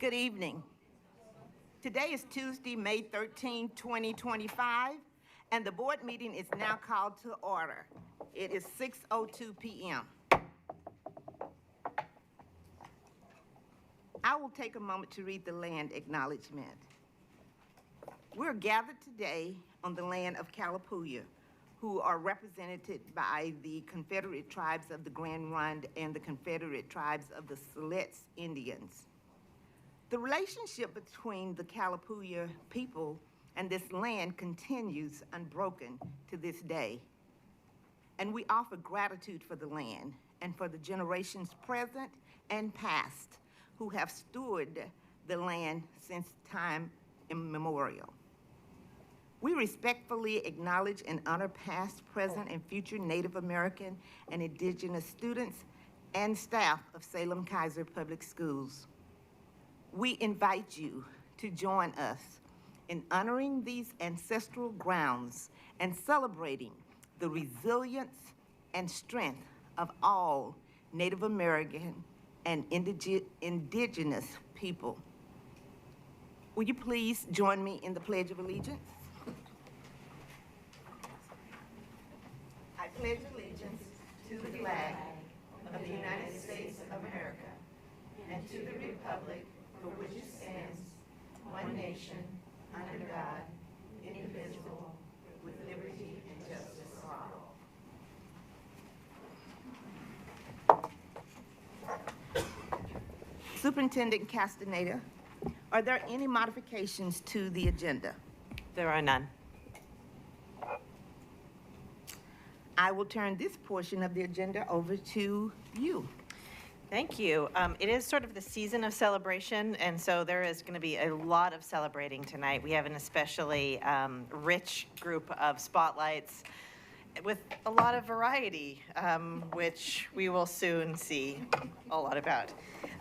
Good evening. Today is Tuesday, May 13, 2025, and the board meeting is now called to order. It is 6:02 p.m. I will take a moment to read the land acknowledgement. We're gathered today on the land of Kalapuya, who are represented by the Confederate Tribes of the Grand Ronde and the Confederate Tribes of the Siletz Indians. The relationship between the Kalapuya people and this land continues unbroken to this day. And we offer gratitude for the land and for the generations present and past who have stewarded the land since time immemorial. We respectfully acknowledge and honor past, present, and future Native American and Indigenous students and staff of Salem-Keizer Public Schools. We invite you to join us in honoring these ancestral grounds and celebrating the resilience and strength of all Native American and indigenous people. Will you please join me in the Pledge of Allegiance? I pledge allegiance to the flag of the United States of America and to the republic for which it stands, one nation, under God, indivisible, with liberty and justice for all. Superintendent Castellanos, are there any modifications to the agenda? There are none. I will turn this portion of the agenda over to you. Thank you. It is sort of the season of celebration, and so there is going to be a lot of celebrating tonight. We have an especially rich group of spotlights with a lot of variety, which we will soon see a lot about.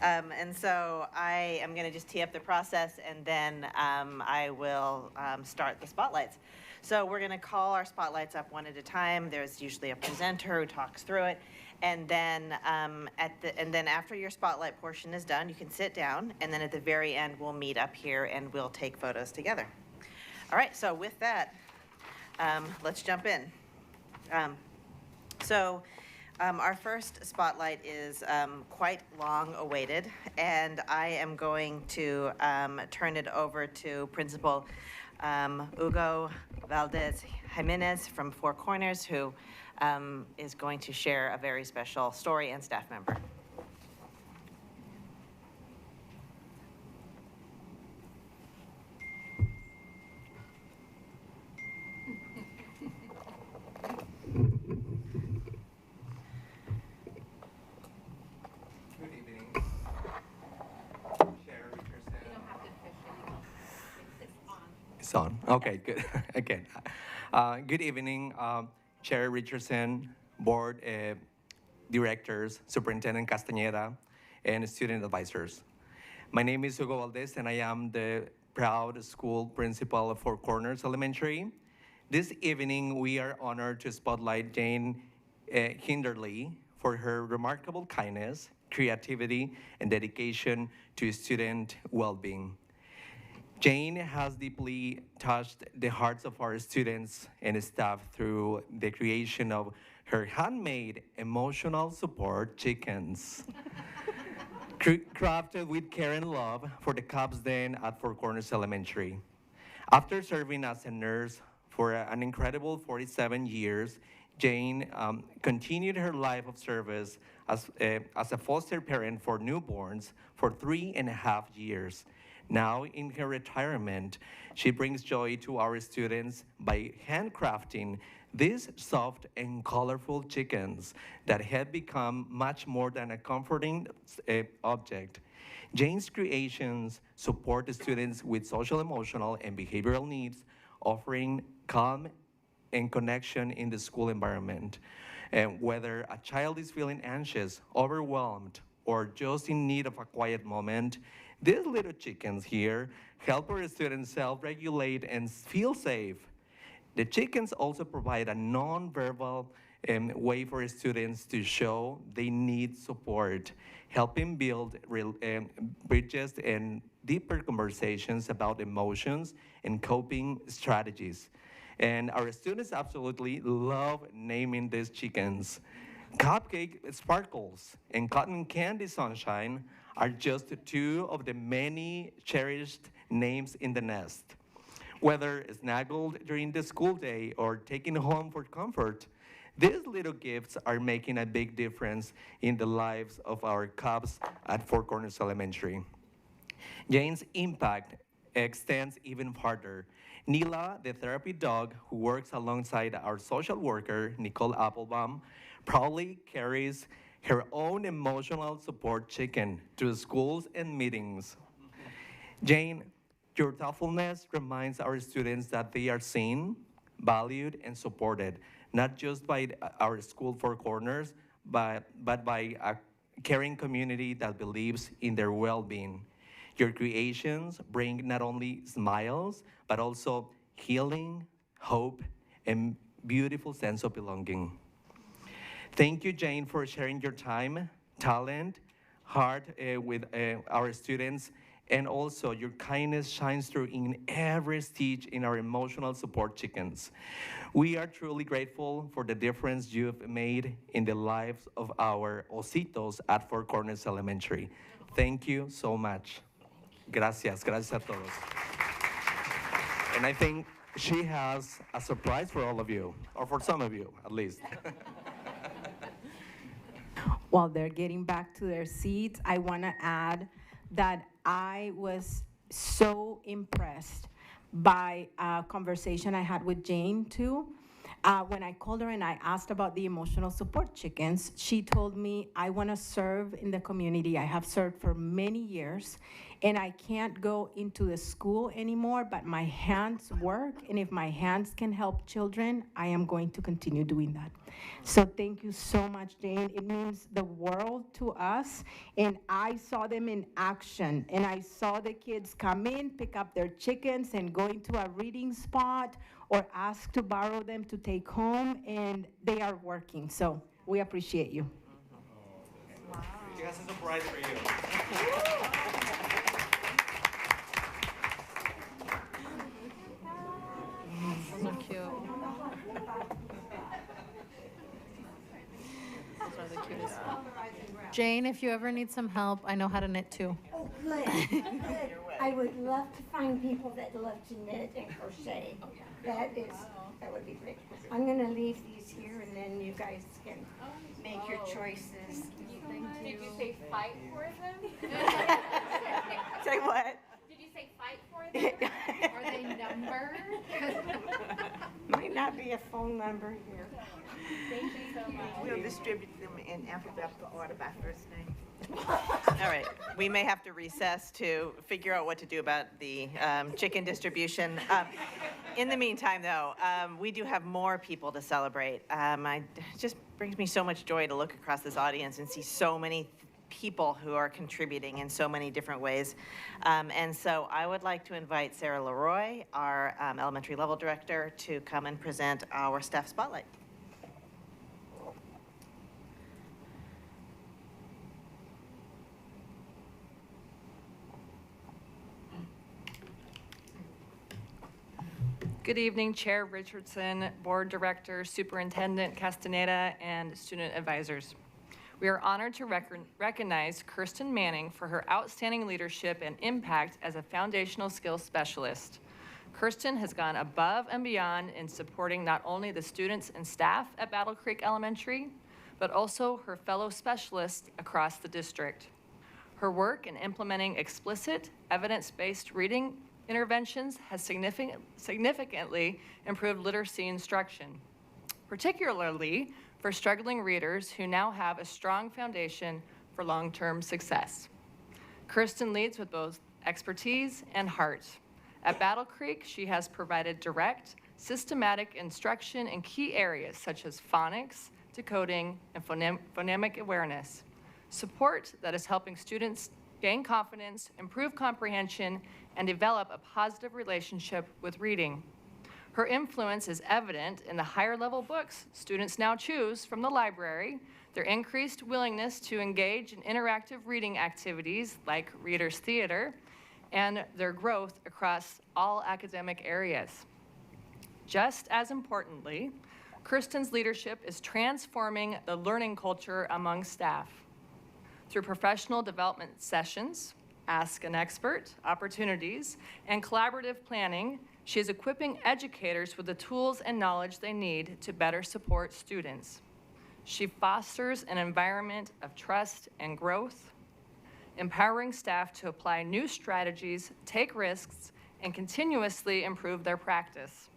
And so I am going to just tee up the process, and then I will start the spotlights. So we're going to call our spotlights up one at a time. There's usually a presenter who talks through it. And then after your spotlight portion is done, you can sit down, and then at the very end, we'll meet up here and we'll take photos together. All right, so with that, let's jump in. Our first spotlight is quite long awaited, and I am going to turn it over to Principal Hugo Valdez Jimenez from Four Corners, who is going to share a very special story and staff member. Good evening. Chair Richardson. You don't have to officially. It's on. It's on. Okay, good. Again. Good evening, Chair Richardson, board directors, Superintendent Castaneda, and student advisors. My name is Hugo Valdez, and I am the proud school principal of Four Corners Elementary. This evening, we are honored to spotlight Jane Hinderlie for her remarkable kindness, creativity, and dedication to student well-being. Jane has deeply touched the hearts of our students and staff through the creation of her handmade emotional support chickens. Crafted with care and love for the Cubs Den at Four Corners Elementary. After serving as a nurse for an incredible 47 years, Jane continued her life of service as a foster parent for newborns for 3.5 years. Now, in her retirement, she brings joy to our students by handcrafting these soft and colorful chickens that have become much more than a comforting object. Jane's creations support the students with social, emotional, and behavioral needs, offering calm and connection in the school environment. And whether a child is feeling anxious, overwhelmed, or just in need of a quiet moment, these little chickens here help our students self-regulate and feel safe. The chickens also provide a non-verbal way for students to show they need support, helping build bridges and deeper conversations about emotions and coping strategies. And our students absolutely love naming these chickens. Cupcake Sparkles and Cotton Candy Sunshine are just two of the many cherished names in the nest. Whether snuggled during the school day or taken home for comfort, these little gifts are making a big difference in the lives of our cubs at Four Corners Elementary. Jane's impact extends even farther. Nila, the therapy dog who works alongside our social worker, Nicole Applebaum, proudly carries her own emotional support chicken to schools and meetings. Jane, your thoughtfulness reminds our students that they are seen, valued, and supported, not just by our school Four Corners, but by a caring community that believes in their well-being. Your creations bring not only smiles, but also healing, hope, and beautiful sense of belonging. Thank you, Jane, for sharing your time, talent, heart with our students, and also your kindness shines through in every stitch in our emotional support chickens. We are truly grateful for the difference you've made in the lives of our ositos at Four Corners Elementary. Thank you so much. Gracias, gracias a todos. And I think she has a surprise for all of you, or for some of you, at least. While they're getting back to their seats, I want to add that I was so impressed by a conversation I had with Jane, too. When I called her and I asked about the emotional support chickens, she told me, I want to serve in the community. I have served for many years, and I can't go into the school anymore, but my hands work, and if my hands can help children, I am going to continue doing that. So thank you so much, Jane. It means the world to us, and I saw them in action, and I saw the kids come in, pick up their chickens, and go into a reading spot, or ask to borrow them to take home, and they are working. So we appreciate you. Wow. She has a surprise for you. So cute. Those are the cutest. Jane, if you ever need some help, I know how to knit too. Oh, good, good. I would love to find people that love to knit and crochet. That would be great. I'm gonna leave these here and then you guys can make your choices. Did you say fight for them? Say what? Did you say fight for them? Are they numbered? Might not be a phone number here. Thank you so much. We'll distribute them in alphabetical order by first name. All right, we may have to recess to figure out what to do about the chicken distribution. In the meantime, though, we do have more people to celebrate. It just brings me so much joy to look across this audience and see so many people who are contributing in so many different ways. And so I would like to invite Sarah Leroy, our elementary level director, to come and present our staff spotlight. Good evening, Chair Richardson, Board Director, Superintendent Castaneda, and student advisors. We are honored to recognize Kristen Manning for her outstanding leadership and impact as a foundational skills specialist. Kristen has gone above and beyond in supporting not only the students and staff at Battle Creek Elementary, but also her fellow specialists across the district. Her work in implementing explicit, evidence-based reading interventions has significantly improved literacy instruction, particularly for struggling readers who now have a strong foundation for long-term success. Kristen leads with both expertise and heart. At Battle Creek, she has provided direct, systematic instruction in key areas such as phonics, decoding, and phonemic awareness. Support that is helping students gain confidence, improve comprehension, and develop a positive relationship with reading. Her influence is evident in the higher level books students now choose from the library, their increased willingness to engage in interactive reading activities like Reader's Theater, and their growth across all academic areas. Just as importantly, Kristen's leadership is transforming the learning culture among staff. Through professional development sessions, Ask an Expert, opportunities, and collaborative planning, she is equipping educators with the tools and knowledge they need to better support students. She fosters an environment of trust and growth, empowering staff to apply new strategies, take risks, and continuously improve their practice.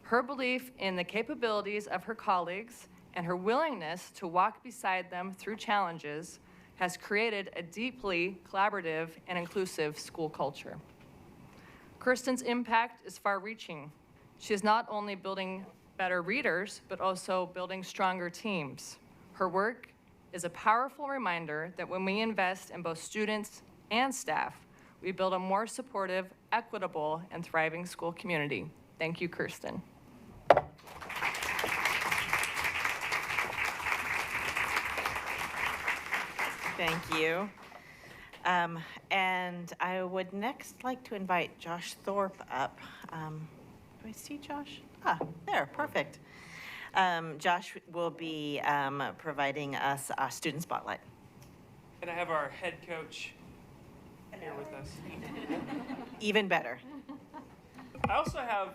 Her belief in the capabilities of her colleagues and her willingness to walk beside them through challenges has created a deeply collaborative and inclusive school culture. Kristen's impact is far-reaching. She is not only building better readers, but also building stronger teams. Her work is a powerful reminder that when we invest in both students and staff, we build a more supportive, equitable, and thriving school community. Thank you, Kristen. Thank you. And I would next like to invite Josh Thorpe up. Do I see Josh? Ah, there, perfect. Josh will be providing us a student spotlight. And I have our head coach here with us. Even better. I also have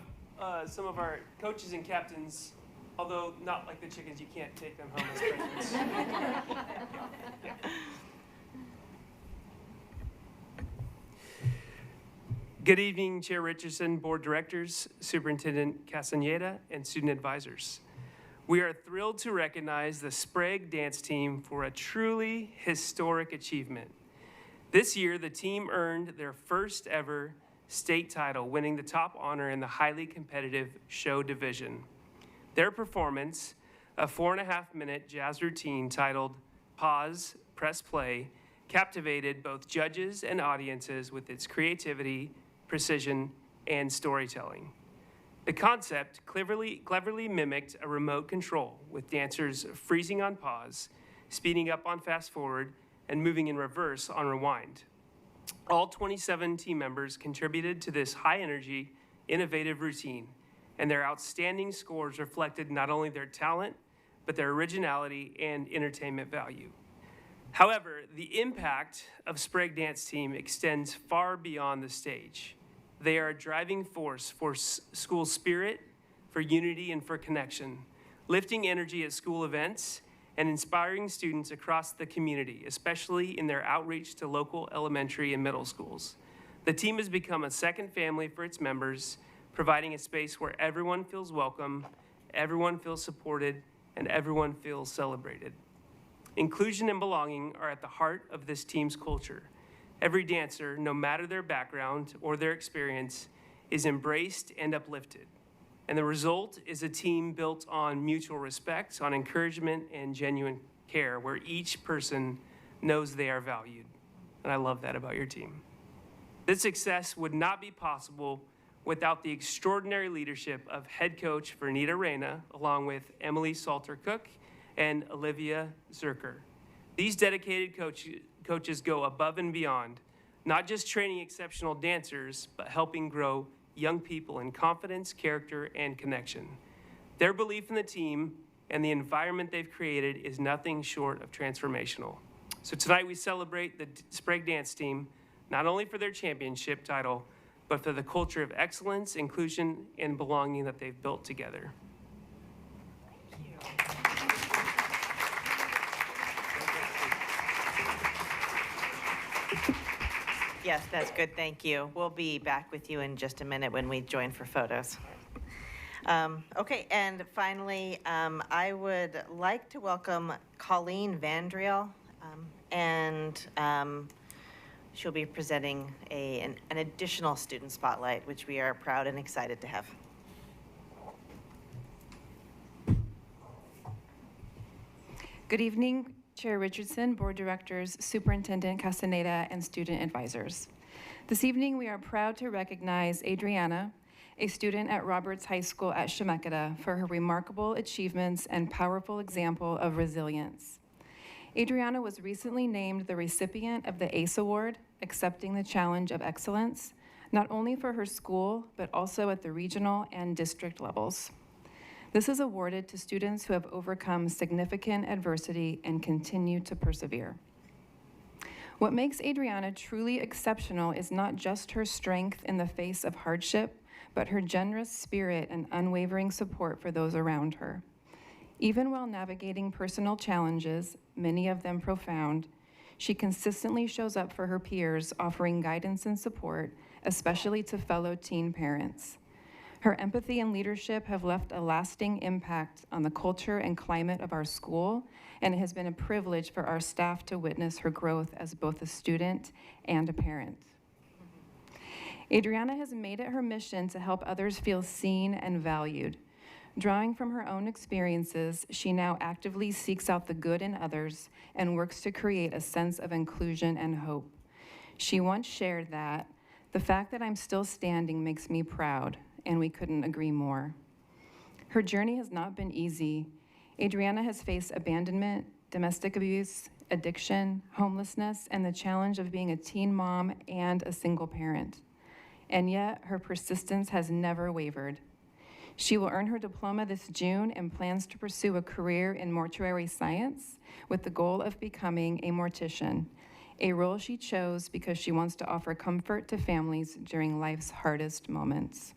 some of our coaches and captains, although not like the chickens, you can't take them home as presents. Yeah. Good evening, Chair Richardson, Board Directors, Superintendent Castellanos, and student advisors. We are thrilled to recognize the Sprague dance team for a truly historic achievement. This year, the team earned their first ever state title, winning the top honor in the highly competitive show division. Their performance, a 4.5-minute jazz routine titled Pause, Press Play, captivated both judges and audiences with its creativity, precision, and storytelling. The concept cleverly mimicked a remote control, with dancers freezing on pause, speeding up on fast forward, and moving in reverse on rewind. All 27 team members contributed to this high-energy, innovative routine, and their outstanding scores reflected not only their talent, but their originality and entertainment value. However, the impact of Sprague Dance Team extends far beyond the stage. They are a driving force for school spirit, for unity, and for connection, lifting energy at school events and inspiring students across the community, especially in their outreach to local elementary and middle schools. The team has become a second family for its members, providing a space where everyone feels welcome, everyone feels supported, and everyone feels celebrated. Inclusion and belonging are at the heart of this team's culture. Every dancer, no matter their background or their experience, is embraced and uplifted. And the result is a team built on mutual respect, on encouragement, and genuine care, where each person knows they are valued. And I love that about your team. This success would not be possible without the extraordinary leadership of head coach Vernita Reyna, along with Emily Salter-Cook and Olivia Zerker. These dedicated coaches go above and beyond, not just training exceptional dancers, but helping grow young people in confidence, character, and connection. Their belief in the team and the environment they've created is nothing short of transformational. So tonight we celebrate the Sprague Dance Team, not only for their championship title, but for the culture of excellence, inclusion, and belonging that they've built together. Yes, that's good, thank you. We'll be back with you in just a minute when we join for photos. Okay, and finally, I would like to welcome Colleen Vandriel, and she'll be presenting an additional student spotlight, which we are proud and excited to have. Good evening, Chair Richardson, Board Directors, Superintendent Castaneda, and student advisors. This evening, we are proud to recognize Adriana a student at Roberts High School at Chemeketa, for her remarkable achievements and powerful example of resilience. Adriana was recently named the recipient of the ACE Award, accepting the challenge of excellence, not only for her school, but also at the regional and district levels. This is awarded to students who have overcome significant adversity and continue to persevere. What makes Adriana truly exceptional is not just her strength in the face of hardship, but her generous spirit and unwavering support for those around her. Even while navigating personal challenges, many of them profound, she consistently shows up for her peers, offering guidance and support, especially to fellow teen parents. Her empathy and leadership have left a lasting impact on the culture and climate of our school, and it has been a privilege for our staff to witness her growth as both a student and a parent. Adriana has made it her mission to help others feel seen and valued. Drawing from her own experiences, she now actively seeks out the good in others and works to create a sense of inclusion and hope. She once shared that, "The fact that I'm still standing makes me proud," and we couldn't agree more. Her journey has not been easy. Adriana has faced abandonment, domestic abuse, addiction, homelessness, and the challenge of being a teen mom and a single parent. And yet, her persistence has never wavered. She will earn her diploma this June and plans to pursue a career in mortuary science with the goal of becoming a mortician, a role she chose because she wants to offer comfort to families during life's hardest moments.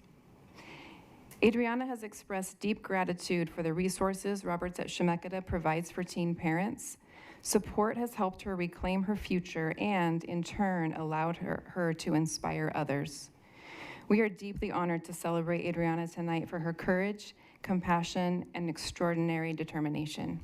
Adriana has expressed deep gratitude for the resources Roberts at Chemeketa provides for teen parents. Support has helped her reclaim her future and, in turn, allowed her to inspire others. We are deeply honored to celebrate Adriana tonight for her courage, compassion, and extraordinary determination.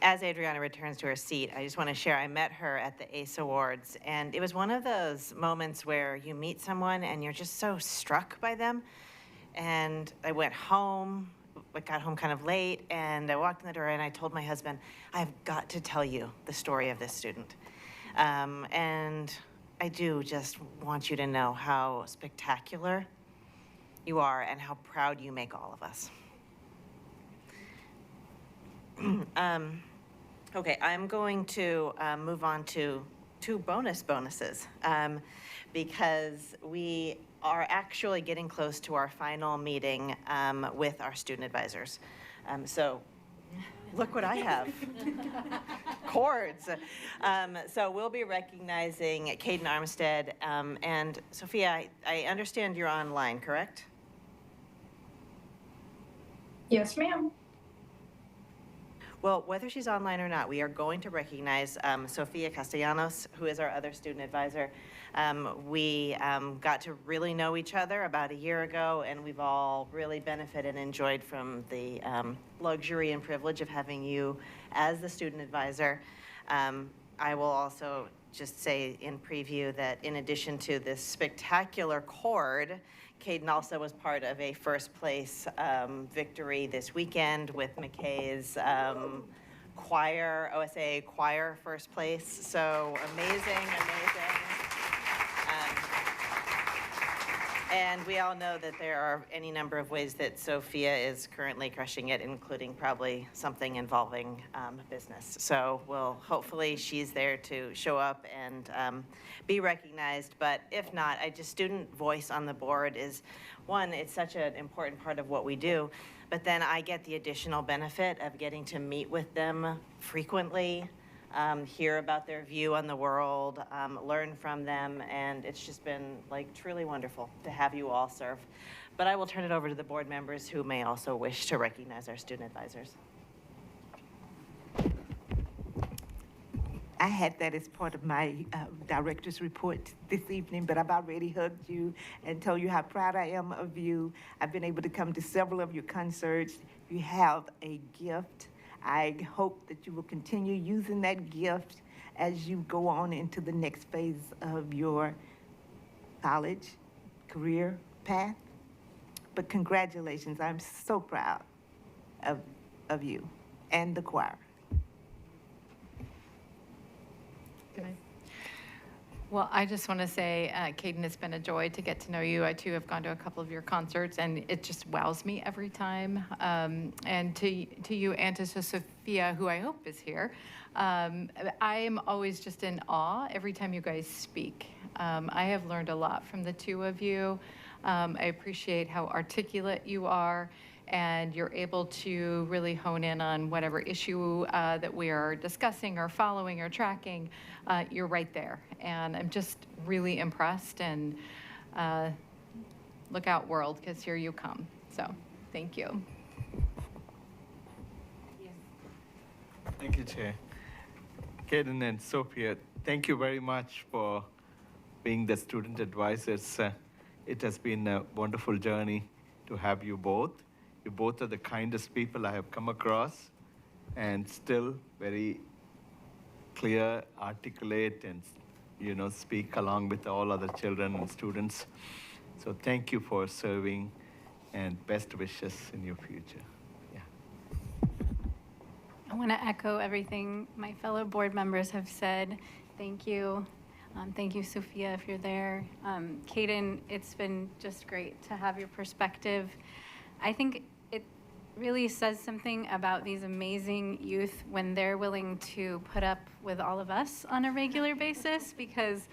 As Adriana returns to her seat, I just want to share, I met her at the ACE Awards, and it was one of those moments where you meet someone and you're just so struck by them. And I went home, I got home kind of late, and I walked in the door and I told my husband, "I've got to tell you the story of this student." And I do just want you to know how spectacular you are and how proud you make all of us. Okay, I'm going to move on to two bonuses because we are actually getting close to our final meeting with our student advisors. So look what I have. Chords. So we'll be recognizing Kaiden Armstead. And Sofia, I understand you're online, correct? Yes, ma'am. Well, whether she's online or not, we are going to recognize Sofia Castellanos, who is our other student advisor. We got to really know each other about a year ago, and we've all really benefited and enjoyed from the luxury and privilege of having you as the student advisor. I will also just say in preview that in addition to this spectacular chord, Kaiden also was part of a first place victory this weekend with McKay's choir, OSA choir first place. So amazing. And we all know that there are any number of ways that Sofia is currently crushing it, including probably something involving business. So hopefully she's there to show up and be recognized. But if not, student voice on the board is one, it's such an important part of what we do. But then I get the additional benefit of getting to meet with them frequently, hear about their view on the world, learn from them, and it's just been like truly wonderful to have you all serve. But I will turn it over to the board members who may also wish to recognize our student advisors. I had that as part of my director's report this evening, but I've already hugged you and told you how proud I am of you. I've been able to come to several of your concerts. You have a gift. I hope that you will continue using that gift as you go on into the next phase of your college career path. But congratulations, I'm so proud of you. and the choir. Well, I just want to say, Kaiden, it's been a joy to get to know you. I too have gone to a couple of your concerts, and it just wows me every time. And to you and to Sofia, who I hope is here, I'm always just in awe every time you guys speak. I have learned a lot from the two of you. I appreciate how articulate you are, and you're able to really hone in on whatever issue that we are discussing or following or tracking. You're right there, and I'm just really impressed, and look out, world, because here you come. So thank you. Thank you, Chair. Kaiden and Sofia, thank you very much for being the student advisors. It has been a wonderful journey to have you both. You both are the kindest people I have come across, and still very clear, articulate, and speak along with all other children and students. So thank you for serving, and best wishes in your future. I want to echo everything my fellow board members have said. Thank you. Thank you, Sofia, if you're there. Kaiden, it's been just great to have your perspective. I think it really says something about these amazing youth when they're willing to put up with all of us on a regular basis, because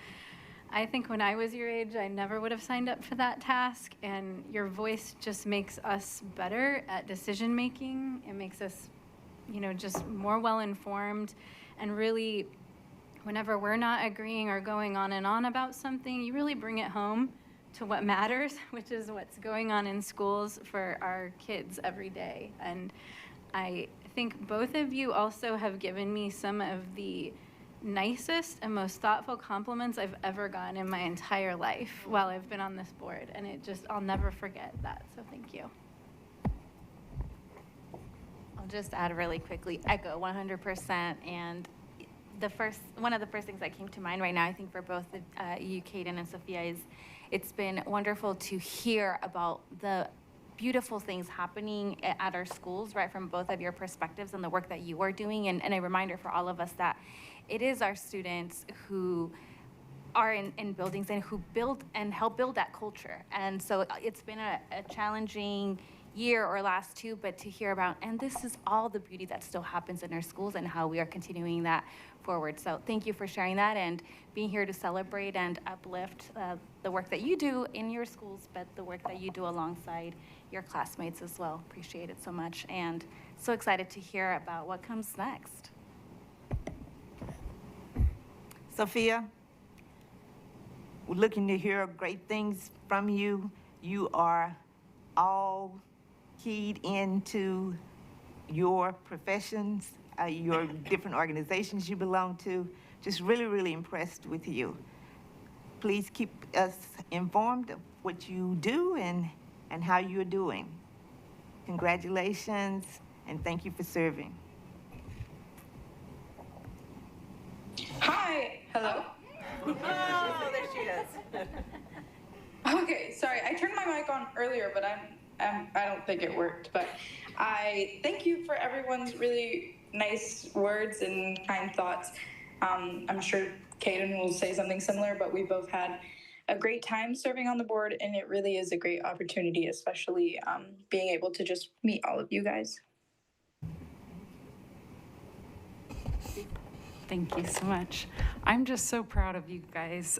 I think when I was your age, I never would have signed up for that task, and your voice just makes us better at decision making. It makes us, just more well-informed, and really, whenever we're not agreeing or going on and on about something, you really bring it home to what matters, which is what's going on in schools for our kids every day. And I think both of you also have given me some of the nicest and most thoughtful compliments I've ever gotten in my entire life while I've been on this board. And I'll never forget that, so thank you. I'll just add really quickly, echo 100%. And one of the first things that came to mind right now, I think for both you, Kaiden and Sofia, is it's been wonderful to hear about the beautiful things happening at our schools, right, from both of your perspectives and the work that you are doing. And a reminder for all of us that it is our students who are in buildings and who build and help build that culture. And so it's been a challenging year or last two, but to hear about, and this is all the beauty that still happens in our schools and how we are continuing that forward. So thank you for sharing that and being here to celebrate and uplift the work that you do in your schools, but the work that you do alongside your classmates as well. Appreciate it so much, and so excited to hear about what comes next. Sofia, we're looking to hear great things from you. You are all keyed into your professions, your different organizations you belong to. Just really, really impressed with you. Please keep us informed of what you do and how you're doing. Congratulations, and thank you for serving. Hi. Hello. Oh, there she is. Okay, sorry. I turned my mic on earlier, but I don't think it worked. But I thank you for everyone's really nice words and kind thoughts. I'm sure Kaiden will say something similar, but we both had a great time serving on the board, and it really is a great opportunity, especially being able to just meet all of you guys. Thank you so much. I'm just so proud of you guys.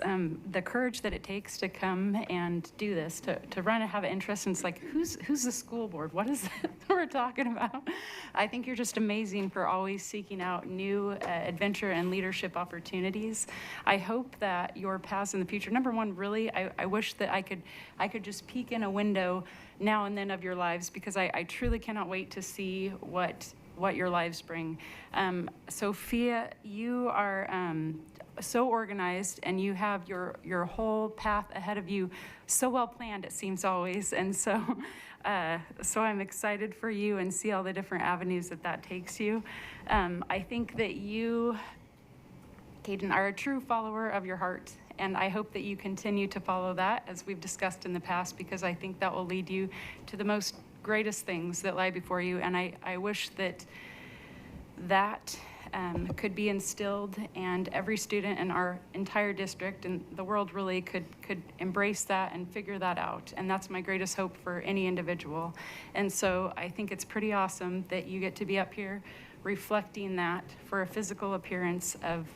The courage that it takes to come and do this, to run and have an interest. And it's like, who's the school board? What is that we're talking about? I think you're just amazing for always seeking out new adventure and leadership opportunities. I hope that your paths in the future, number one, really, I wish that I could just peek in a window now and then of your lives, because I truly cannot wait to see what your lives bring. Sofia, you are so organized, and you have your whole path ahead of you so well planned, it seems always. And so I'm excited for you and see all the different avenues that takes you. I think that you, Kaiden, are a true follower of your heart, and I hope that you continue to follow that, as we've discussed in the past, because I think that will lead you to the most greatest things that lie before you. And I wish that that could be instilled, and every student in our entire district and the world really could embrace that and figure that out. And that's my greatest hope for any individual. And so I think it's pretty awesome that you get to be up here reflecting that for a physical appearance of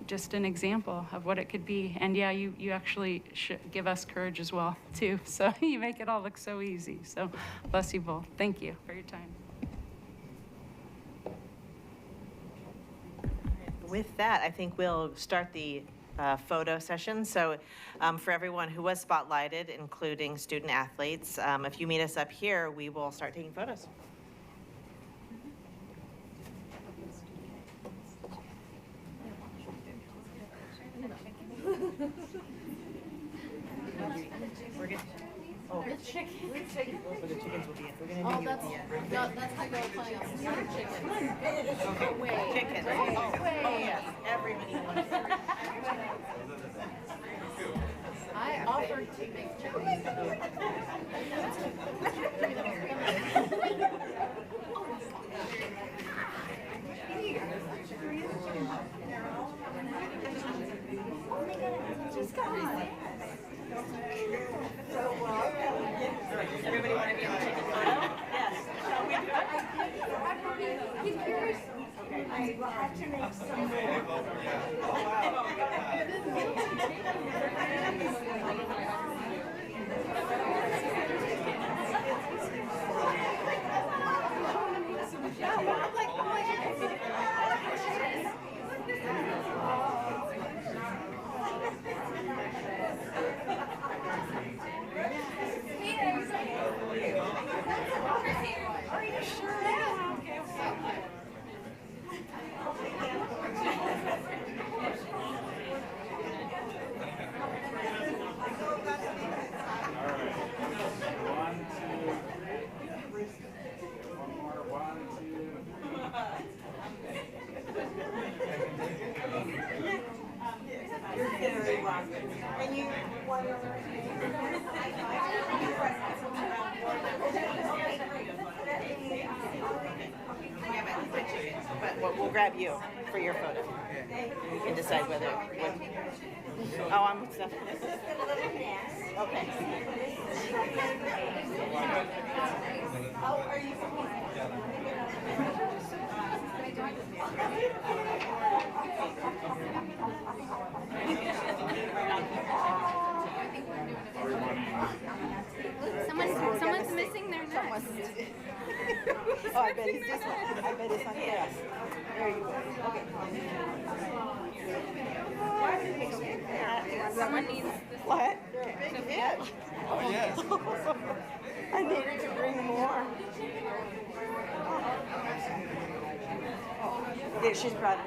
just an example of what it could be. And yeah, you actually should give us courage as well too. So you make it all look so easy. So bless you both. Thank you for your time. With that, I think we'll start the photo session. So for everyone who was spotlighted, including student athletes, if you meet us up here, we will start taking photos. We're good. Oh, the chicken. Where the chickens will be in. We're going to meet you at the end. That's how you're playing on chicken. Okay, wait. Chicken. Oh, yes. Everybody wants chicken. I offered to make chicken. Just come on. Everybody want to be in the chicken photo? Yes. Shall we do it? He's curious. Okay. I will have to make some Are you sure? Okay. And you want to But we'll grab you for your photo. You can decide whether. Oh, I'm. Okay. Oh, are you? Someone's missing their neck. Oh, I bet it's this one. I bet it's on yes. There you go. Okay. Someone needs this. What? Big hit. Oh, yes. I needed to bring more. There, she's brought it.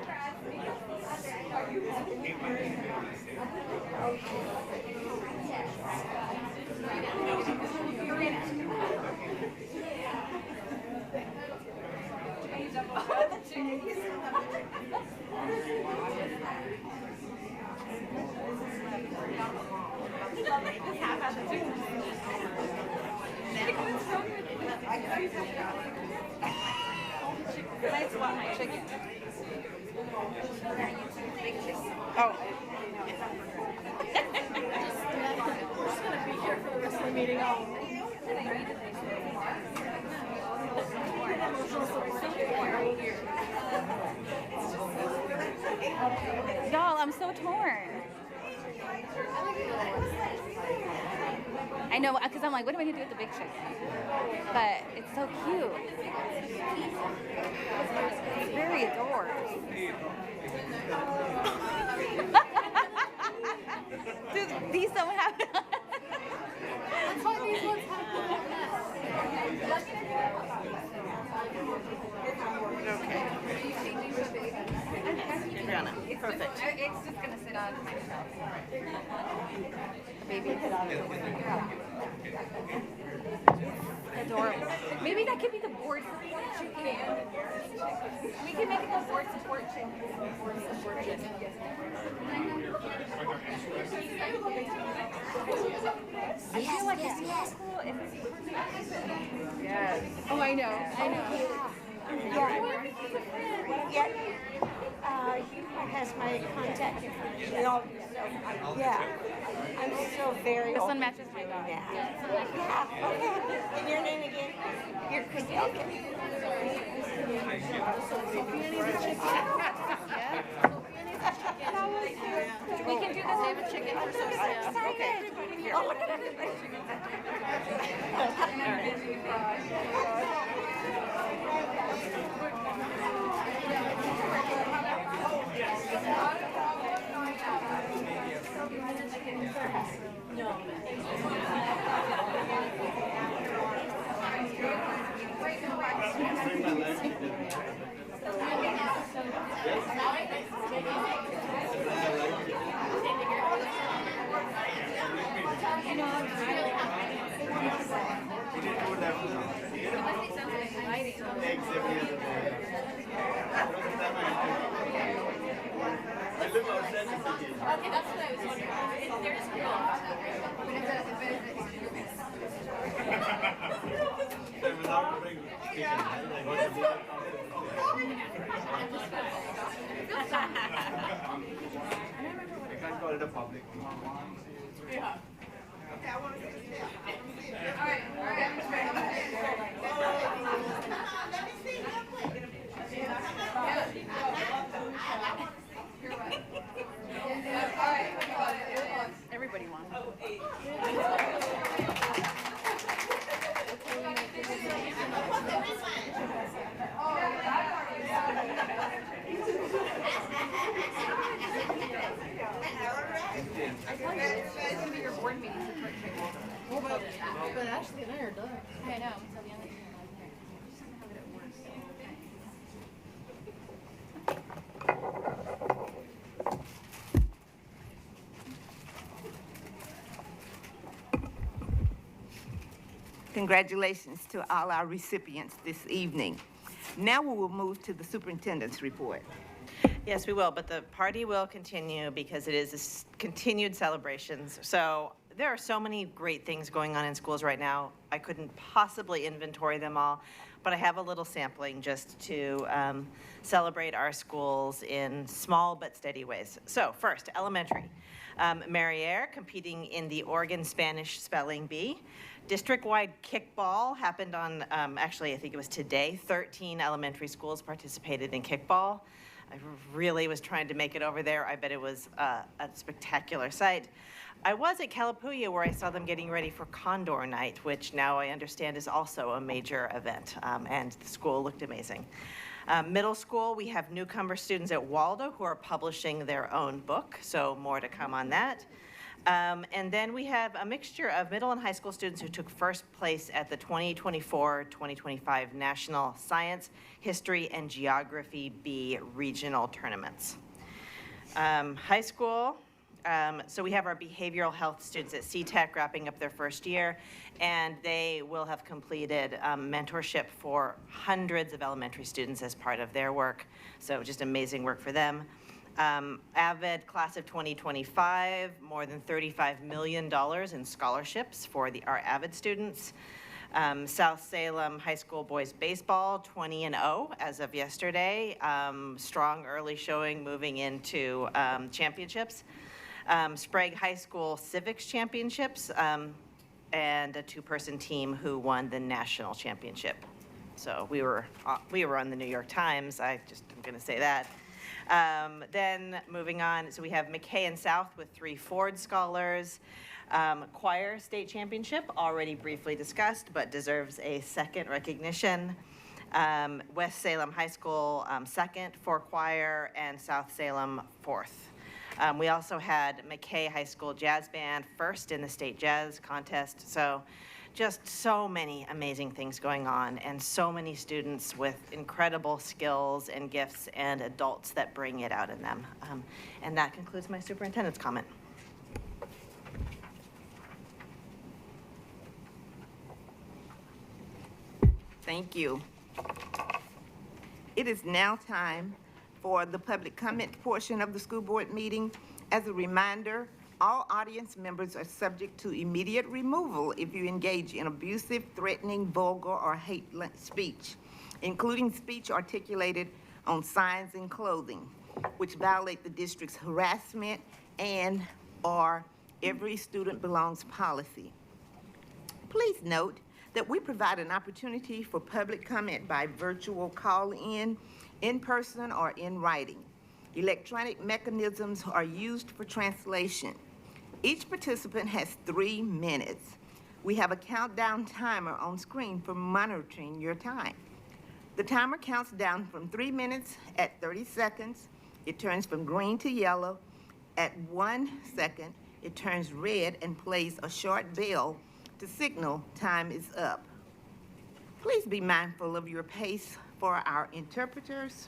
I swap my chicken. Oh. We're just going to be here for the rest of the meeting. Y'all, I'm so torn. I know, because I'm like, what do I need to do with the big chicken? But it's so cute. It's very adorable. Dude, these don't have. That's why these ones Okay. Brianna, perfect. It's just gonna sit on my shelf. Baby, adorable. Maybe that could be the board support chicken. We can make it the board support chicken. I feel like it's so cool. Yes. Oh, I know. Yeah. He has my contact information. We all do. So, yeah. I'm so very This one open matches to my doing dog. that. Yeah. Yeah, okay. And your name again? You're Kristen. Okay. We can do the same with chicken for Sofia. Okay. Oh, look at everybody. Okay, that's what I was wondering. There's I can't call it a public meeting. Yeah. Okay, I want to see the step. All right. Let me see real quick. Everybody wants. I tell you, it's gonna be your board meeting. But Ashley and I are done. I know. So the other thing Congratulations to all our recipients this evening. Now we will move to the superintendent's report. Yes, we will, but the party will continue because it is continued celebrations. So there are so many great things going on in schools right now. I couldn't possibly inventory them all, but I have a little sampling just to celebrate our schools in small but steady ways. So first, elementary. Mariere competing in the Oregon Spanish Spelling Bee. District-wide kickball happened on, actually, I think it was today. 13 elementary schools participated in kickball. I really was trying to make it over there. I bet it was a spectacular sight. I was at Kalapuya where I saw them getting ready for Condor Night, which now I understand is also a major event, and the school looked amazing. Middle school, we have newcomer students at Waldo who are publishing their own book, so more to come on that. And then we have a mixture of middle and high school students who took first place at the 2024-2025 National Science, History, and Geography B regional tournaments. High school, so we have our behavioral health students at CTEC wrapping up their first year, and they will have completed mentorship for hundreds of elementary students as part of their work. So just amazing work for them. AVID class of 2025, more than $35 million in scholarships for our AVID students. South Salem High School boys baseball, 20-0 as of yesterday. Strong early showing moving into championships. Sprague High School civics championships, and a two-person team who won the national championship. So we were on the New York Times. I'm going to say that. Then moving on, so we have McKay and South with 3 Ford scholars. Choir state championship, already briefly discussed, but deserves a second recognition. West Salem High School second for choir, and South Salem fourth. We also had McKay High School Jazz Band first in the state jazz contest. So just so many amazing things going on, and so many students with incredible skills and gifts, and adults that bring it out in them. And that concludes my superintendent's comment. Thank you. It is now time for the public comment portion of the school board meeting. As a reminder, all audience members are subject to immediate removal if you engage in abusive, threatening, vulgar, or hate speech. including speech articulated on signs and clothing, which violate the district's harassment and/or every student belongs policy. Please note that we provide an opportunity for public comment by virtual call-in, in person, or in writing. Electronic mechanisms are used for translation. Each participant has 3 minutes. We have a countdown timer on screen for monitoring your time. The timer counts down from 3 minutes at 30 seconds. It turns from green to yellow. At 1 second, it turns red and plays a short bell to signal time is up. Please be mindful of your pace for our interpreters.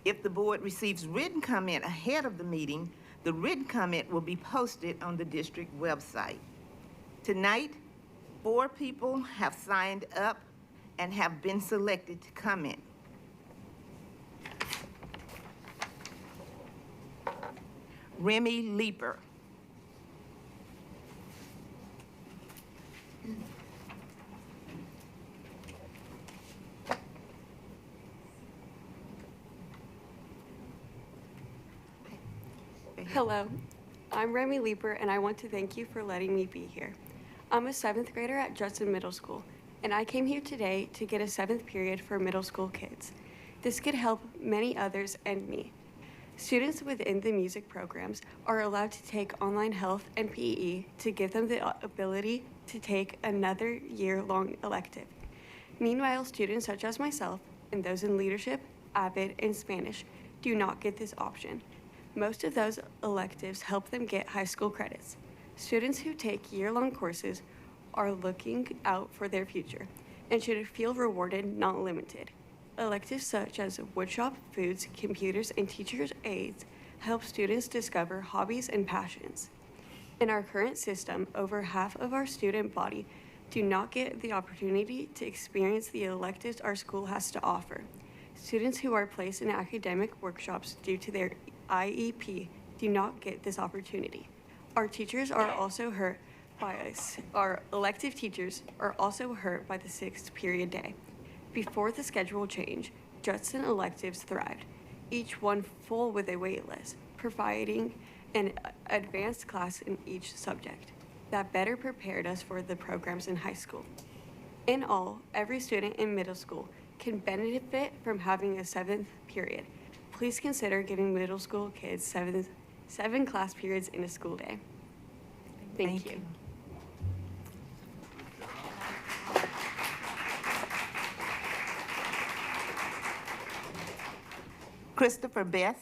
If the board receives written comment ahead of the meeting, the written comment will be posted on the district website. Tonight, 4 people have signed up and have been selected to comment. Remy Leeper. Hello, I'm Remy Leeper, and I want to thank you for letting me be here. I'm a 7th grader at Judson Middle School, and I came here today to get a 7th period for middle school kids. This could help many others and me. Students within the music programs are allowed to take online health and PE to give them the ability to take another year-long elective. Meanwhile, students such as myself and those in leadership, AVID, and Spanish do not get this option. Most of those electives help them get high school credits. Students who take year-long courses are looking out for their future and should feel rewarded, not limited. Electives such as woodshop, foods, computers, and teachers' aides help students discover hobbies and passions. In our current system, over half of our student body do not get the opportunity to experience the electives our school has to offer. Students who are placed in academic workshops due to their IEP do not get this opportunity. Our teachers are also hurt by us. Our elective teachers are also hurt by the 6th period day. Before the schedule change, Judson electives thrived, each one full with a wait list, providing an advanced class in each subject that better prepared us for the programs in high school. In all, every student in middle school can benefit from having a 7th period. Please consider giving middle school kids 7 class periods in a school day. Thank you. Christopher Best.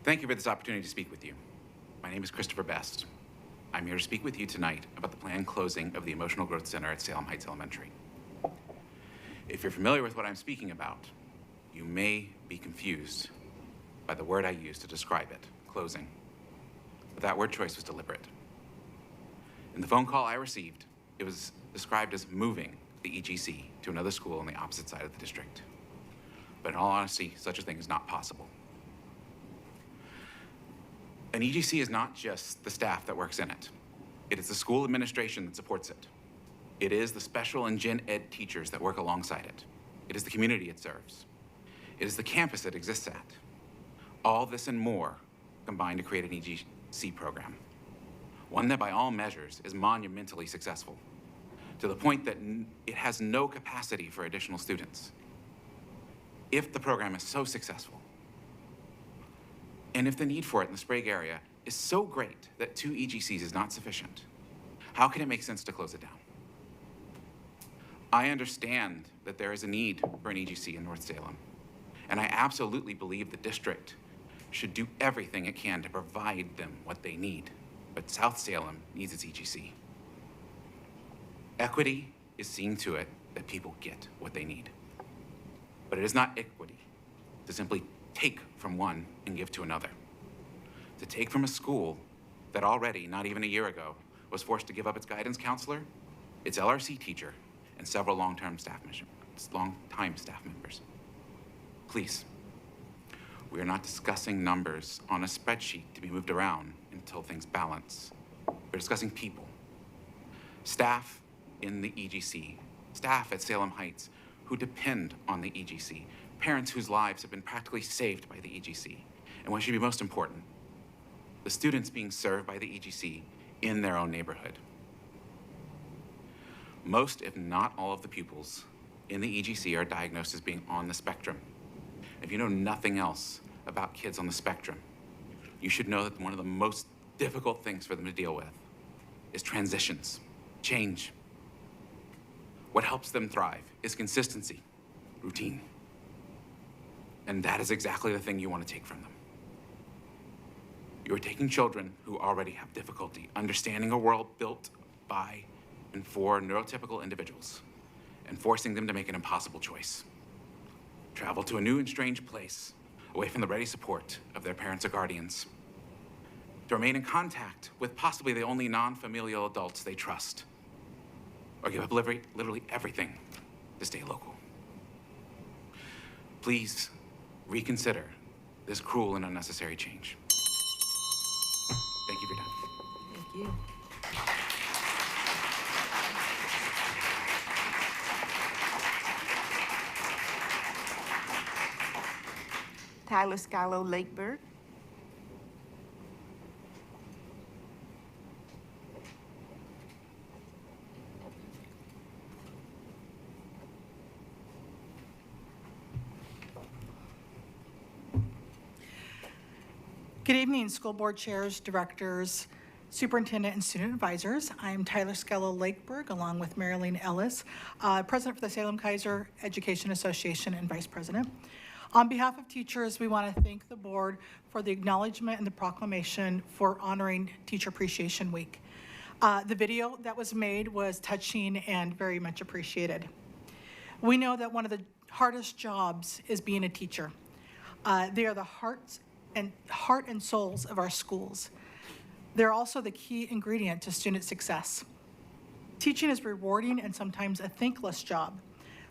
Thank you for this opportunity to speak with you. My name is Christopher Best. I'm here to speak with you tonight about the planned closing of the Emotional Growth Center at Salem Heights Elementary. If you're familiar with what I'm speaking about, you may be confused by the word I used to describe it, closing. But that word choice was deliberate. In the phone call I received, it was described as moving the EGC to another school on the opposite side of the district. But in all honesty, such a thing is not possible. An EGC is not just the staff that works in it. It is the school administration that supports it. It is the special and gen ed teachers that work alongside it. It is the community it serves. It is the campus it exists at. All this and more combined to create an EGC program. One that by all measures is monumentally successful, to the point that it has no capacity for additional students. If the program is so successful, and if the need for it in the Sprague area is so great that 2 EGCs is not sufficient, how can it make sense to close it down? I understand that there is a need for an EGC in North Salem, and I absolutely believe the district should do everything it can to provide them what they need. But South Salem needs its EGC. Equity is seeing to it that people get what they need. But it is not equity to simply take from one and give to another. To take from a school that already, not even a year ago, was forced to give up its guidance counselor, its LRC teacher, and several long-term staff long-time staff members. Please, we are not discussing numbers on a spreadsheet to be moved around until things balance. We're discussing people. Staff in the EGC, staff at Salem Heights who depend on the EGC, parents whose lives have been practically saved by the EGC, and what should be most important, the students being served by the EGC in their own neighborhood. Most, if not all, of the pupils in the EGC are diagnosed as being on the spectrum. If you know nothing else about kids on the spectrum, you should know that one of the most difficult things for them to deal with is transitions, change. What helps them thrive is consistency, routine. And that is exactly the thing you want to take from them. You are taking children who already have difficulty understanding a world built by and for neurotypical individuals and forcing them to make an impossible choice. Travel to a new and strange place, away from the ready support of their parents or guardians. To remain in contact with possibly the only non-familial adults they trust. Or give up literally everything to stay local. Please reconsider this cruel and unnecessary change. Thank you for your time. Thank you. Tyler Scalo Lakeberg. Good evening, school board chairs, directors, superintendent, and student advisors. I am Tyler Scalo Lakeberg, along with Marilyn Ellis, president for the Salem-Keizer Education Association and vice president. On behalf of teachers, we want to thank the board for the acknowledgement and the proclamation for honoring Teacher Appreciation Week. The video that was made was touching and very much appreciated. We know that one of the hardest jobs is being a teacher. They are the heart and souls of our schools. They're also the key ingredient to student success. Teaching is rewarding and sometimes a thankless job.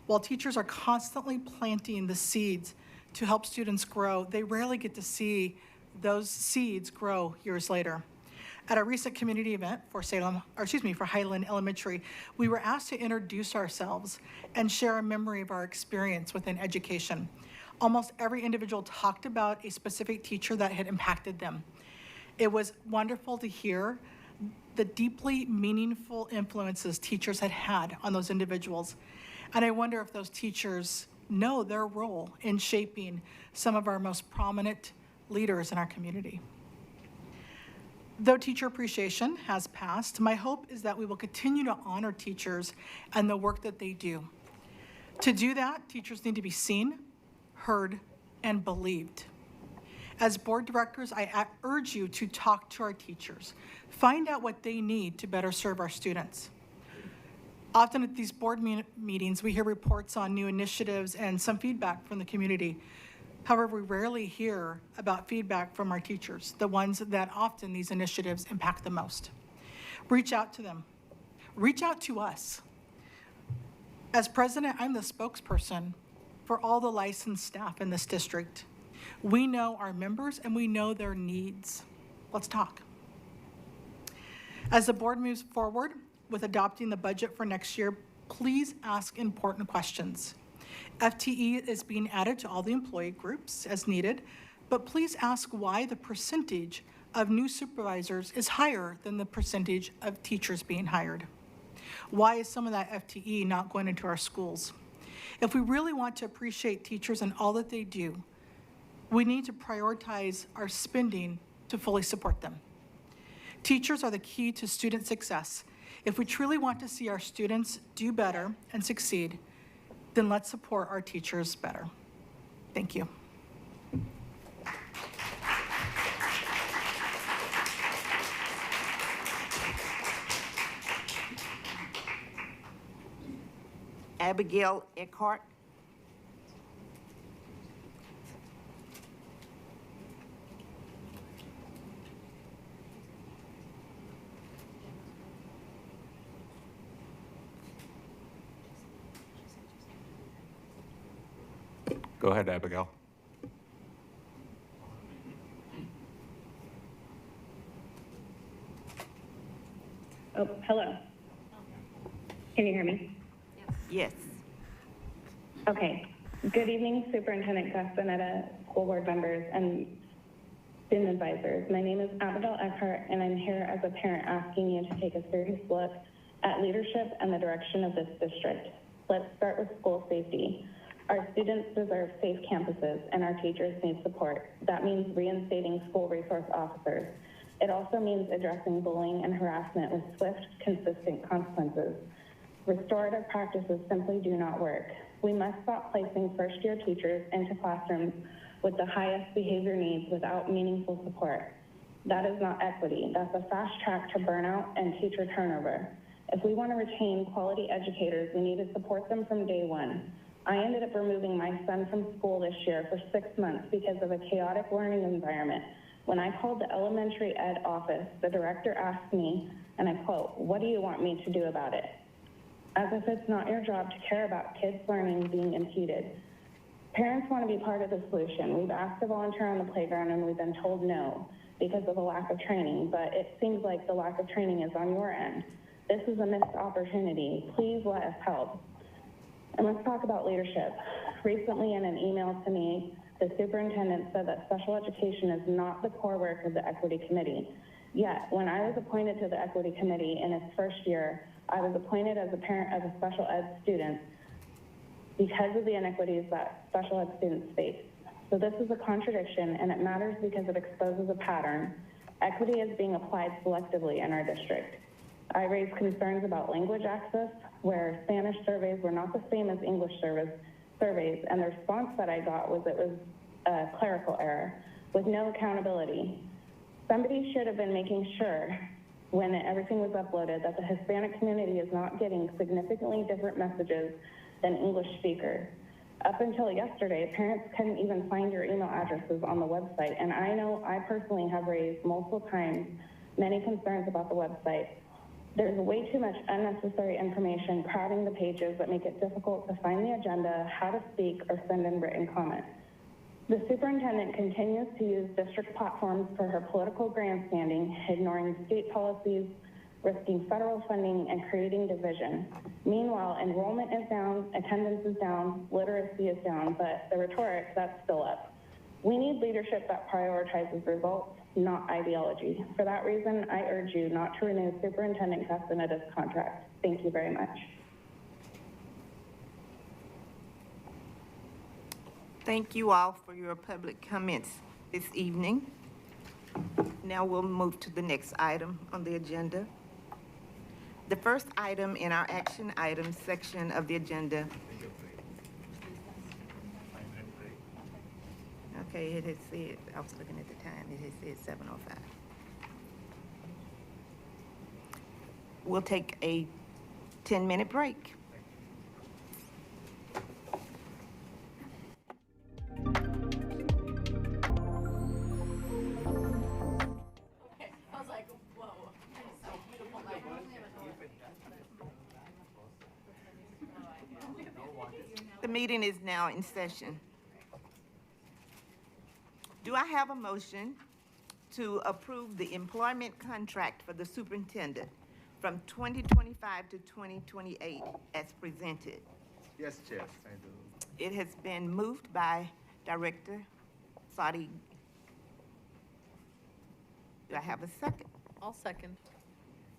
While teachers are constantly planting the seeds to help students grow, they rarely get to see those seeds grow years later. At a recent community event for Highland Elementary, we were asked to introduce ourselves and share a memory of our experience within education. Almost every individual talked about a specific teacher that had impacted them. It was wonderful to hear the deeply meaningful influences teachers had had on those individuals. And I wonder if those teachers know their role in shaping some of our most prominent leaders in our community. Though Teacher Appreciation has passed, my hope is that we will continue to honor teachers and the work that they do. To do that, teachers need to be seen, heard, and believed. As board directors, I urge you to talk to our teachers. Find out what they need to better serve our students. Often at these board meetings, we hear reports on new initiatives and some feedback from the community. However, we rarely hear about feedback from our teachers, the ones that often these initiatives impact the most. Reach out to them. Reach out to us. As president, I'm the spokesperson for all the licensed staff in this district. We know our members and we know their needs. Let's talk. As the board moves forward with adopting the budget for next year, please ask important questions. FTE is being added to all the employee groups as needed, but please ask why the percentage of new supervisors is higher than the percentage of teachers being hired. Why is some of that FTE not going into our schools? If we really want to appreciate teachers and all that they do, we need to prioritize our spending to fully support them. Teachers are the key to student success. If we truly want to see our students do better and succeed, then let's support our teachers better. Thank you. Abigail Eckhart. Go ahead, Abigail. Oh, hello. Can you hear me? Yes. Okay. Good evening, Superintendent Castaneda, school board members, and student advisors. My name is Abigail Eckhart, and I'm here as a parent asking you to take a serious look at leadership and the direction of this district. Let's start with school safety. Our students deserve safe campuses, and our teachers need support. That means reinstating school resource officers. It also means addressing bullying and harassment with swift, consistent consequences. Restorative practices simply do not work. We must stop placing first-year teachers into classrooms with the highest behavior needs without meaningful support. That is not equity. That's a fast track to burnout and teacher turnover. If we want to retain quality educators, we need to support them from day one. I ended up removing my son from school this year for 6 months because of a chaotic learning environment. When I called the elementary ed office, the director asked me, and I quote, "What do you want me to do about it?" As if it's not your job to care about kids' learning being impeded. Parents want to be part of the solution. We've asked to volunteer on the playground and we've been told no because of a lack of training, but it seems like the lack of training is on your end. This is a missed opportunity. Please let us help. And let's talk about leadership. Recently in an email to me, the superintendent said that special education is not the core work of the equity committee. Yet, when I was appointed to the equity committee in its first year, I was appointed as a parent of a special ed student because of the inequities that special ed students face. So this is a contradiction, and it matters because it exposes a pattern. Equity is being applied selectively in our district. I raised concerns about language access, where Spanish surveys were not the same as English surveys, and the response that I got was it was a clerical error with no accountability. Somebody should have been making sure when everything was uploaded that the Hispanic community is not getting significantly different messages than English speakers. Up until yesterday, parents couldn't even find your email addresses on the website, and I know I personally have raised multiple times many concerns about the website. There's way too much unnecessary information crowding the pages that make it difficult to find the agenda, how to speak, or send in written comments. The superintendent continues to use district platforms for her political grandstanding, ignoring state policies, risking federal funding, and creating division. Meanwhile, enrollment is down, attendance is down, literacy is down, but the rhetoric, that's still up. We need leadership that prioritizes results, not ideology. For that reason, I urge you not to renew Superintendent Castaneda's contract. Thank you very much. Thank you all for your public comments this evening. Now we'll move to the next item on the agenda. The first item in our action items section of the agenda. Okay, it has said, I was looking at the time, it has said 7:05. We'll take a 10-minute break. The meeting is now in session. Do I have a motion to approve the employment contract for the superintendent from 2025 to 2028 as presented? Yes, Chair, I do. It has been moved by Director Sadi. Do I have a second? I'll second.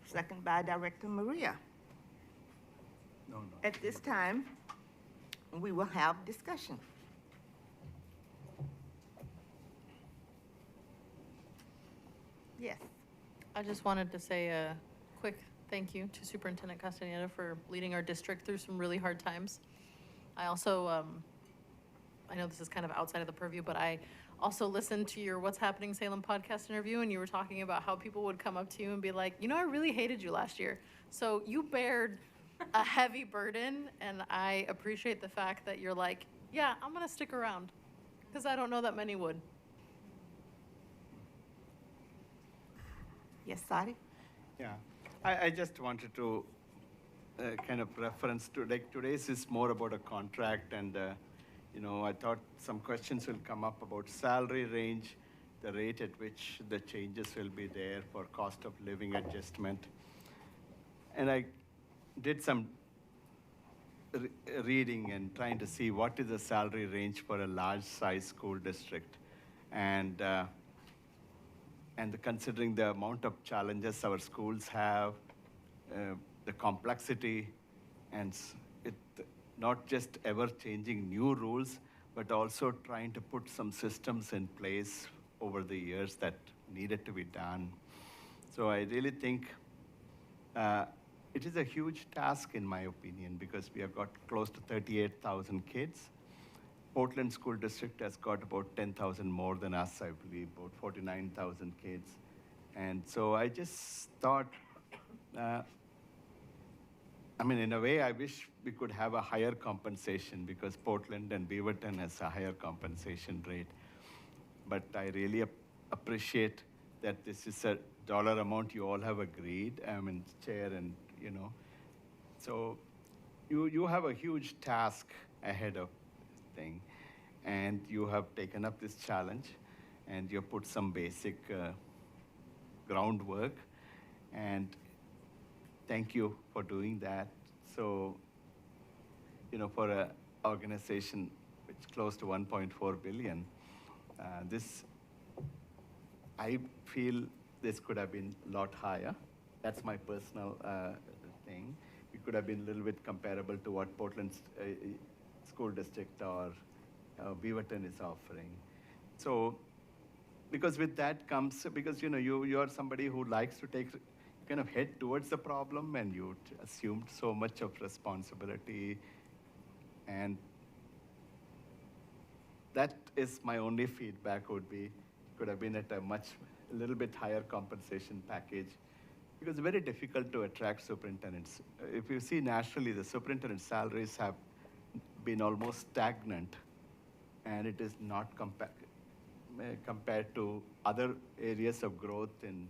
Second by Director Maria. No. At this time, we will have discussion. Yes. I just wanted to say a quick thank you to Superintendent Castaneda for leading our district through some really hard times. I also, I know this is kind of outside of the purview, but I also listened to your What's Happening Salem podcast interview, and you were talking about how people would come up to you and be like, you know, I really hated you last year. So you bared a heavy burden, and I appreciate the fact that you're like, yeah, I'm going to stick around, because I don't know that many would. Yes, Sadi? Yeah, I just wanted to kind of reference to, like, today's is more about a contract, and I thought some questions will come up about salary range, the rate at which the changes will be there for cost of living adjustment. And I did some reading and trying to see what is the salary range for a large size school district. And considering the amount of challenges our schools have, the complexity, and it not just ever changing new rules, but also trying to put some systems in place over the years that needed to be done. So I really think it is a huge task, in my opinion, because we have got close to 38,000 kids. Portland School District has got about 10,000 more than us, I believe, about 49,000 kids. And so I just thought, in a way, I wish we could have a higher compensation because Portland and Beaverton has a higher compensation rate. But I really appreciate that this is a dollar amount you all have agreed, Chair, and So you have a huge task ahead of this thing, and you have taken up this challenge, and you put some basic groundwork, and thank you for doing that. So, for an organization which is close to 1.4 billion, I feel this could have been a lot higher. That's my personal thing. It could have been a little bit comparable to what Portland's school district or Beaverton is offering. So, because with that comes, because you are somebody who likes to kind of head towards the problem, and you assumed so much of responsibility, and that is my only feedback would be, could have been at a little bit higher compensation package, because it's very difficult to attract superintendents. If you see nationally, the superintendent salaries have been almost stagnant, and it is not compared to other areas of growth in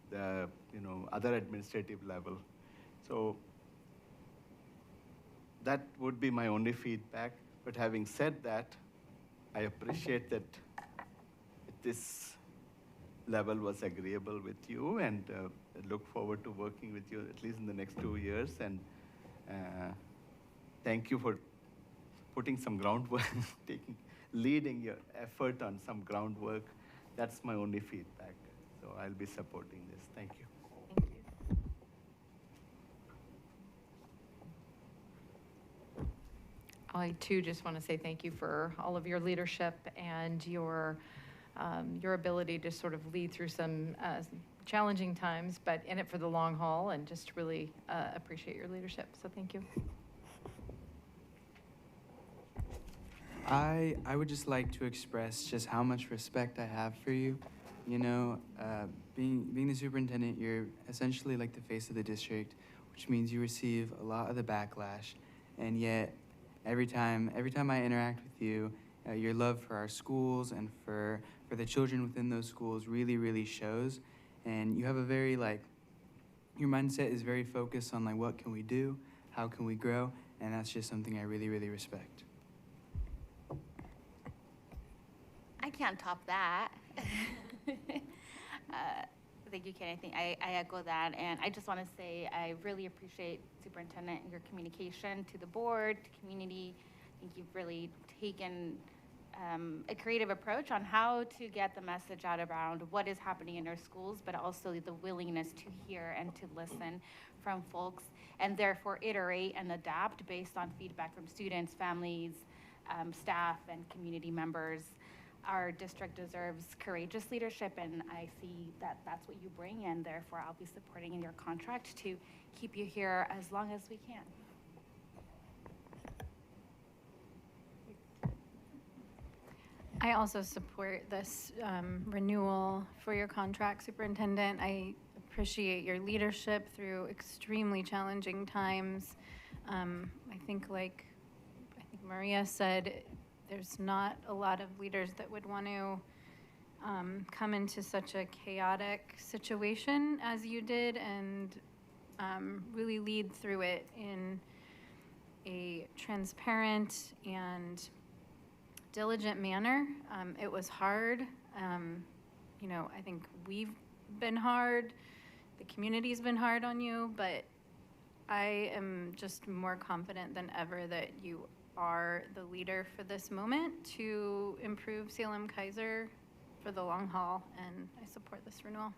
the other administrative level. So that would be my only feedback. But having said that, I appreciate that this level was agreeable with you, and I look forward to working with you at least in the next 2 years. And thank you for putting some groundwork, leading your effort on some groundwork. That's my only feedback. So I'll be supporting this. Thank you. I too just want to say thank you for all of your leadership and your ability to sort of lead through some challenging times, but in it for the long haul, and just really appreciate your leadership. So thank you. I would just like to express just how much respect I have for you. Being the superintendent, you're essentially like the face of the district, which means you receive a lot of the backlash, and yet every time I interact with you, your love for our schools and for the children within those schools really, really shows. And you have a very, your mindset is very focused on, what can we do? How can we grow? And that's just something I really, really respect. I can't top that. Thank you, Ken. I think I echo that. And I just want to say I really appreciate, Superintendent, your communication to the board, to community. I think you've really taken a creative approach on how to get the message out around what is happening in our schools, but also the willingness to hear and to listen from folks, and therefore iterate and adapt based on feedback from students, families, staff, and community members. Our district deserves courageous leadership, and I see that that's what you bring, and therefore I'll be supporting in your contract to keep you here as long as we can. I also support this renewal for your contract, Superintendent. I appreciate your leadership through extremely challenging times. I think Maria said, there's not a lot of leaders that would want to come into such a chaotic situation as you did, and really lead through it in a transparent and diligent manner. It was hard. You know, I think we've been hard. The community's been hard on you, but I am just more confident than ever that you are the leader for this moment to improve Salem-Keizer for the long haul, and I support this renewal.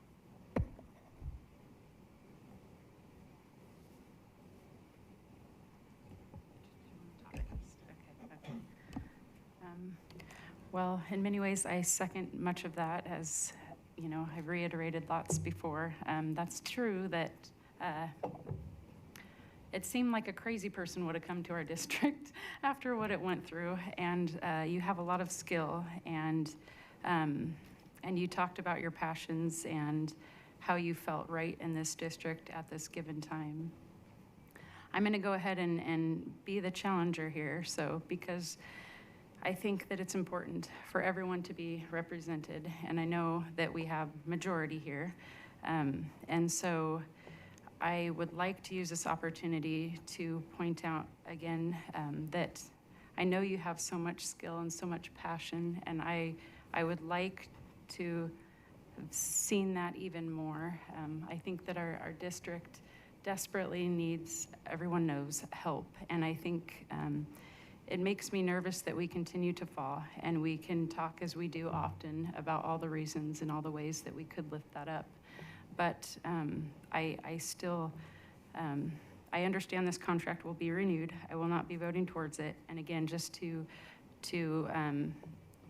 Well, in many ways, I second much of that. As you know, I've reiterated lots before. That's true that it seemed like a crazy person would have come to our district after what it went through, and you have a lot of skill, and you talked about your passions and how you felt right in this district at this given time. I'm going to go ahead and be the challenger here, because I think that it's important for everyone to be represented, and I know that we have majority here. And so I would like to use this opportunity to point out again that I know you have so much skill and so much passion, and I would like to have seen that even more. I think that our district desperately needs, everyone knows, help, and I think it makes me nervous that we continue to fall, and we can talk, as we do often, about all the reasons and all the ways that we could lift that up. But I still, I understand this contract will be renewed. I will not be voting towards it. And again, just to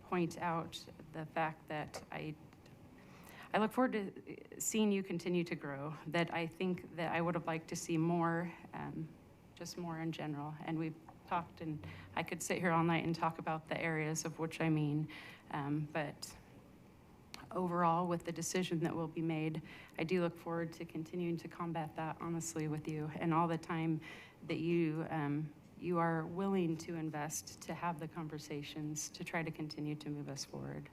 point out the fact that I look forward to seeing you continue to grow, that I think that I would have liked to see more, just more in general. And we've talked, and I could sit here all night and talk about the areas of which I mean, but overall, with the decision that will be made, I do look forward to continuing to combat that honestly with you, and all the time that you are willing to invest to have the conversations to try to continue to move us forward.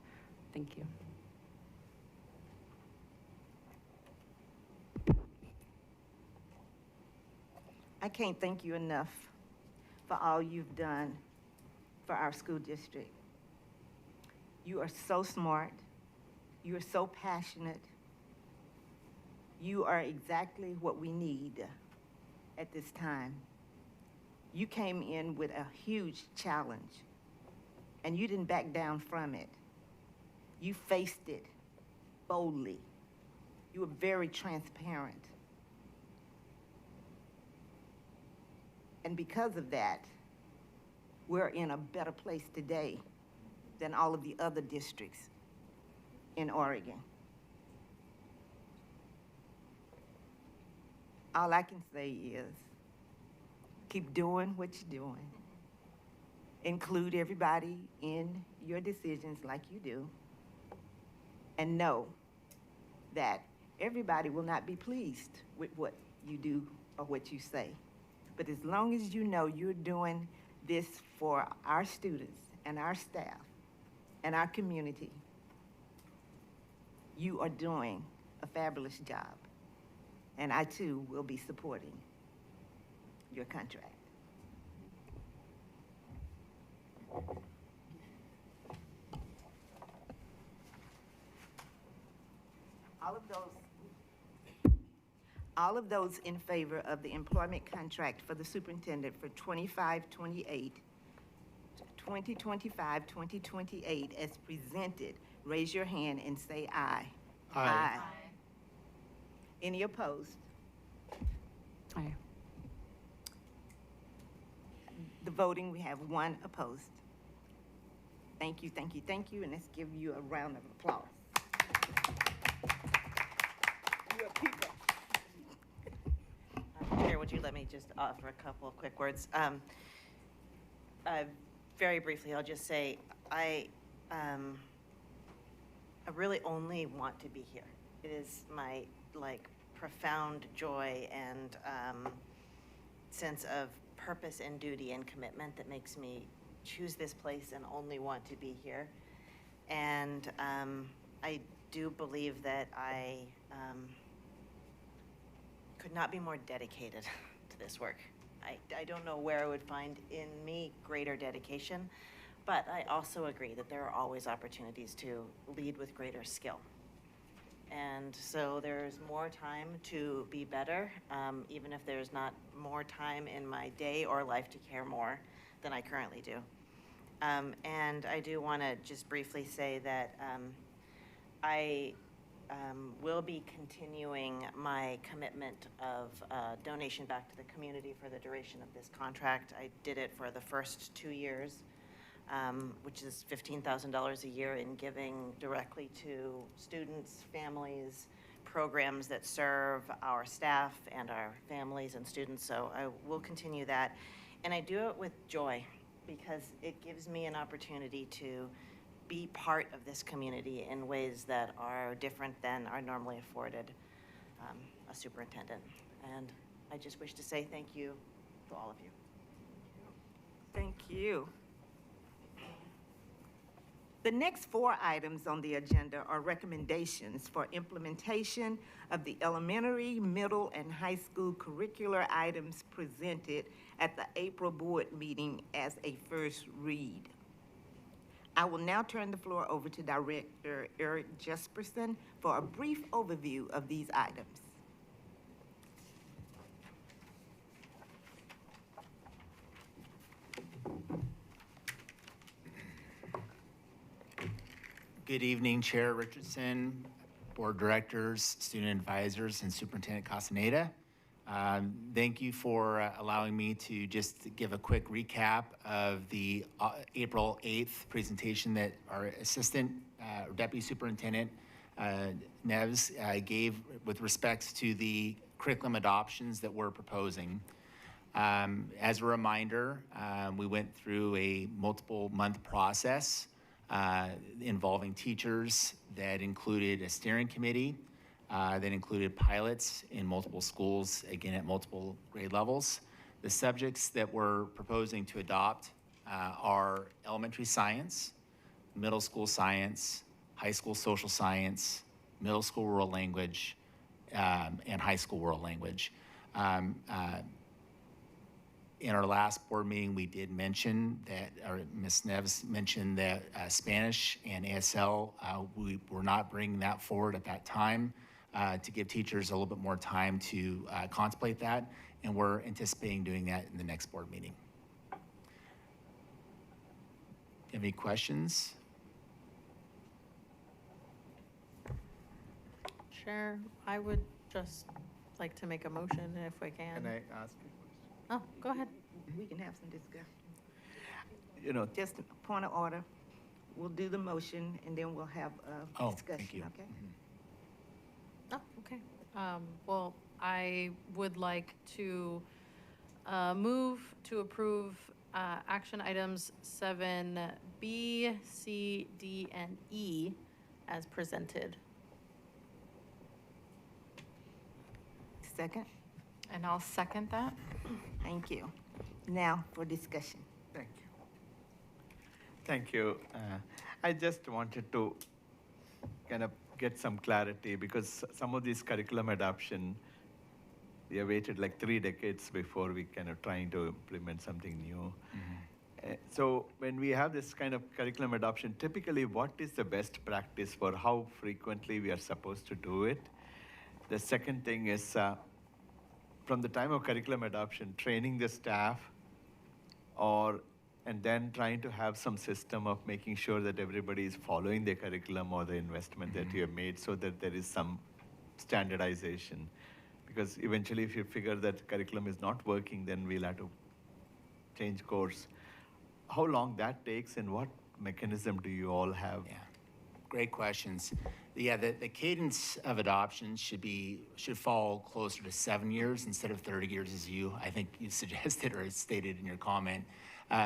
Thank you. I can't thank you enough for all you've done for our school district. You are so smart. You are so passionate. You are exactly what we need at this time. You came in with a huge challenge, and you didn't back down from it. You faced it boldly. You were very transparent. And because of that, we're in a better place today than all of the other districts in Oregon. All I can say is keep doing what you're doing. Include everybody in your decisions like you do. And know that everybody will not be pleased with what you do or what you say. But as long as you know you're doing this for our students and our staff and our community, you are doing a fabulous job. And I too will be supporting your contract. All of those in favor of the employment contract for the superintendent for 2025-28 as presented, raise your hand and say aye. Aye. Aye. Any opposed? Aye. The voting, we have one opposed. Thank you, thank you, thank you, and let's give you a round of applause. You are people. Chair, would you let me just offer a couple of quick words? Very briefly, I'll just say I really only want to be here. It is my profound joy and sense of purpose and duty and commitment that makes me choose this place and only want to be here. And I do believe that I could not be more dedicated to this work. I don't know where I would find in me greater dedication, but I also agree that there are always opportunities to lead with greater skill. And so there's more time to be better, even if there's not more time in my day or life to care more than I currently do. And I do want to just briefly say that I will be continuing my commitment of donation back to the community for the duration of this contract. I did it for the first 2 years, which is $15,000 a year in giving directly to students, families, programs that serve our staff and our families and students. So I will continue that. And I do it with joy because it gives me an opportunity to be part of this community in ways that are different than are normally afforded a superintendent. And I just wish to say thank you to all of you. Thank you. The next 4 items on the agenda are recommendations for implementation of the elementary, middle, and high school curricular items presented at the April board meeting as a first read. I will now turn the floor over to Director Eric Jesperson for a brief overview of these items. Good evening, Chair Richardson, Board Directors, Student Advisors, and Superintendent Castaneda. Thank you for allowing me to just give a quick recap of the April 8th presentation that our Assistant Deputy Superintendent Neves gave with respects to the curriculum adoptions that we're proposing. As a reminder, we went through a multiple month process involving teachers that included a steering committee, that included pilots in multiple schools, again at multiple grade levels. The subjects that we're proposing to adopt are elementary science, middle school science, high school social science, middle school world language, and high school world language. In our last board meeting, we did mention that, or Ms. Neves mentioned that Spanish and ASL, we were not bringing that forward at that time to give teachers a little bit more time to contemplate that, and we're anticipating doing that in the next board meeting. Any questions? Chair, I would just like to make a motion if we can. Can I ask you? Oh, go ahead. We can have some discussion. You know, Just a point of order. We'll do the motion and then we'll have a discussion, thank you. okay? Oh, okay. Well, I would like to move to approve action items 7B, C, D, and E as presented. Second? And I'll second that. Thank you. Now for discussion. Thank you. Thank you. I just wanted to kind of get some clarity because some of these curriculum adoption, we have waited like 3 decades before we kind of trying to implement something new. So when we have this kind of curriculum adoption, typically what is the best practice for how frequently we are supposed to do it? The second thing is from the time of curriculum adoption, training the staff and then trying to have some system of making sure that everybody is following the curriculum or the investment that you have made so that there is some standardization. Because eventually if you figure that curriculum is not working, then we'll have to change course. How long that takes and what mechanism do you all have? Yeah, great questions. Yeah, the cadence of adoption should fall closer to 7 years instead of 30 years as I think you suggested or stated in your comment.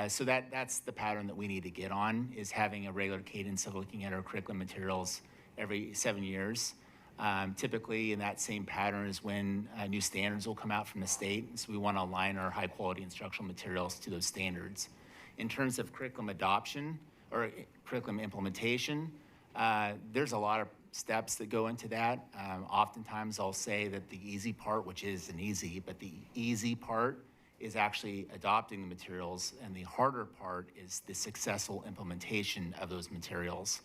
So that's the pattern that we need to get on, is having a regular cadence of looking at our curriculum materials every 7 years. Typically in that same pattern is when new standards will come out from the state. So we want to align our high quality instructional materials to those standards. In terms of curriculum adoption or curriculum implementation, there's a lot of steps that go into that. Oftentimes I'll say that the easy part, which isn't easy, but the easy part is actually adopting the materials, and the harder part is the successful implementation of those materials.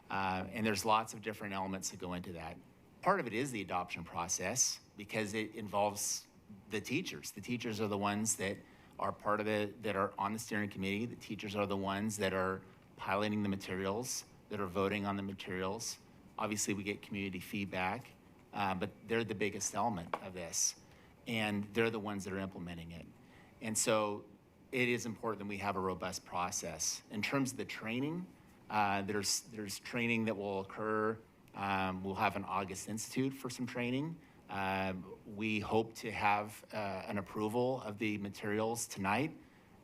And there's lots of different elements that go into that. Part of it is the adoption process because it involves the teachers. The teachers are the ones that are part of that are on the steering committee. The teachers are the ones that are piloting the materials, that are voting on the materials. Obviously, we get community feedback, but they're the biggest element of this, and they're the ones that are implementing it. And so it is important that we have a robust process. In terms of the training, there's training that will occur. We'll have an August Institute for some training. We hope to have an approval of the materials tonight.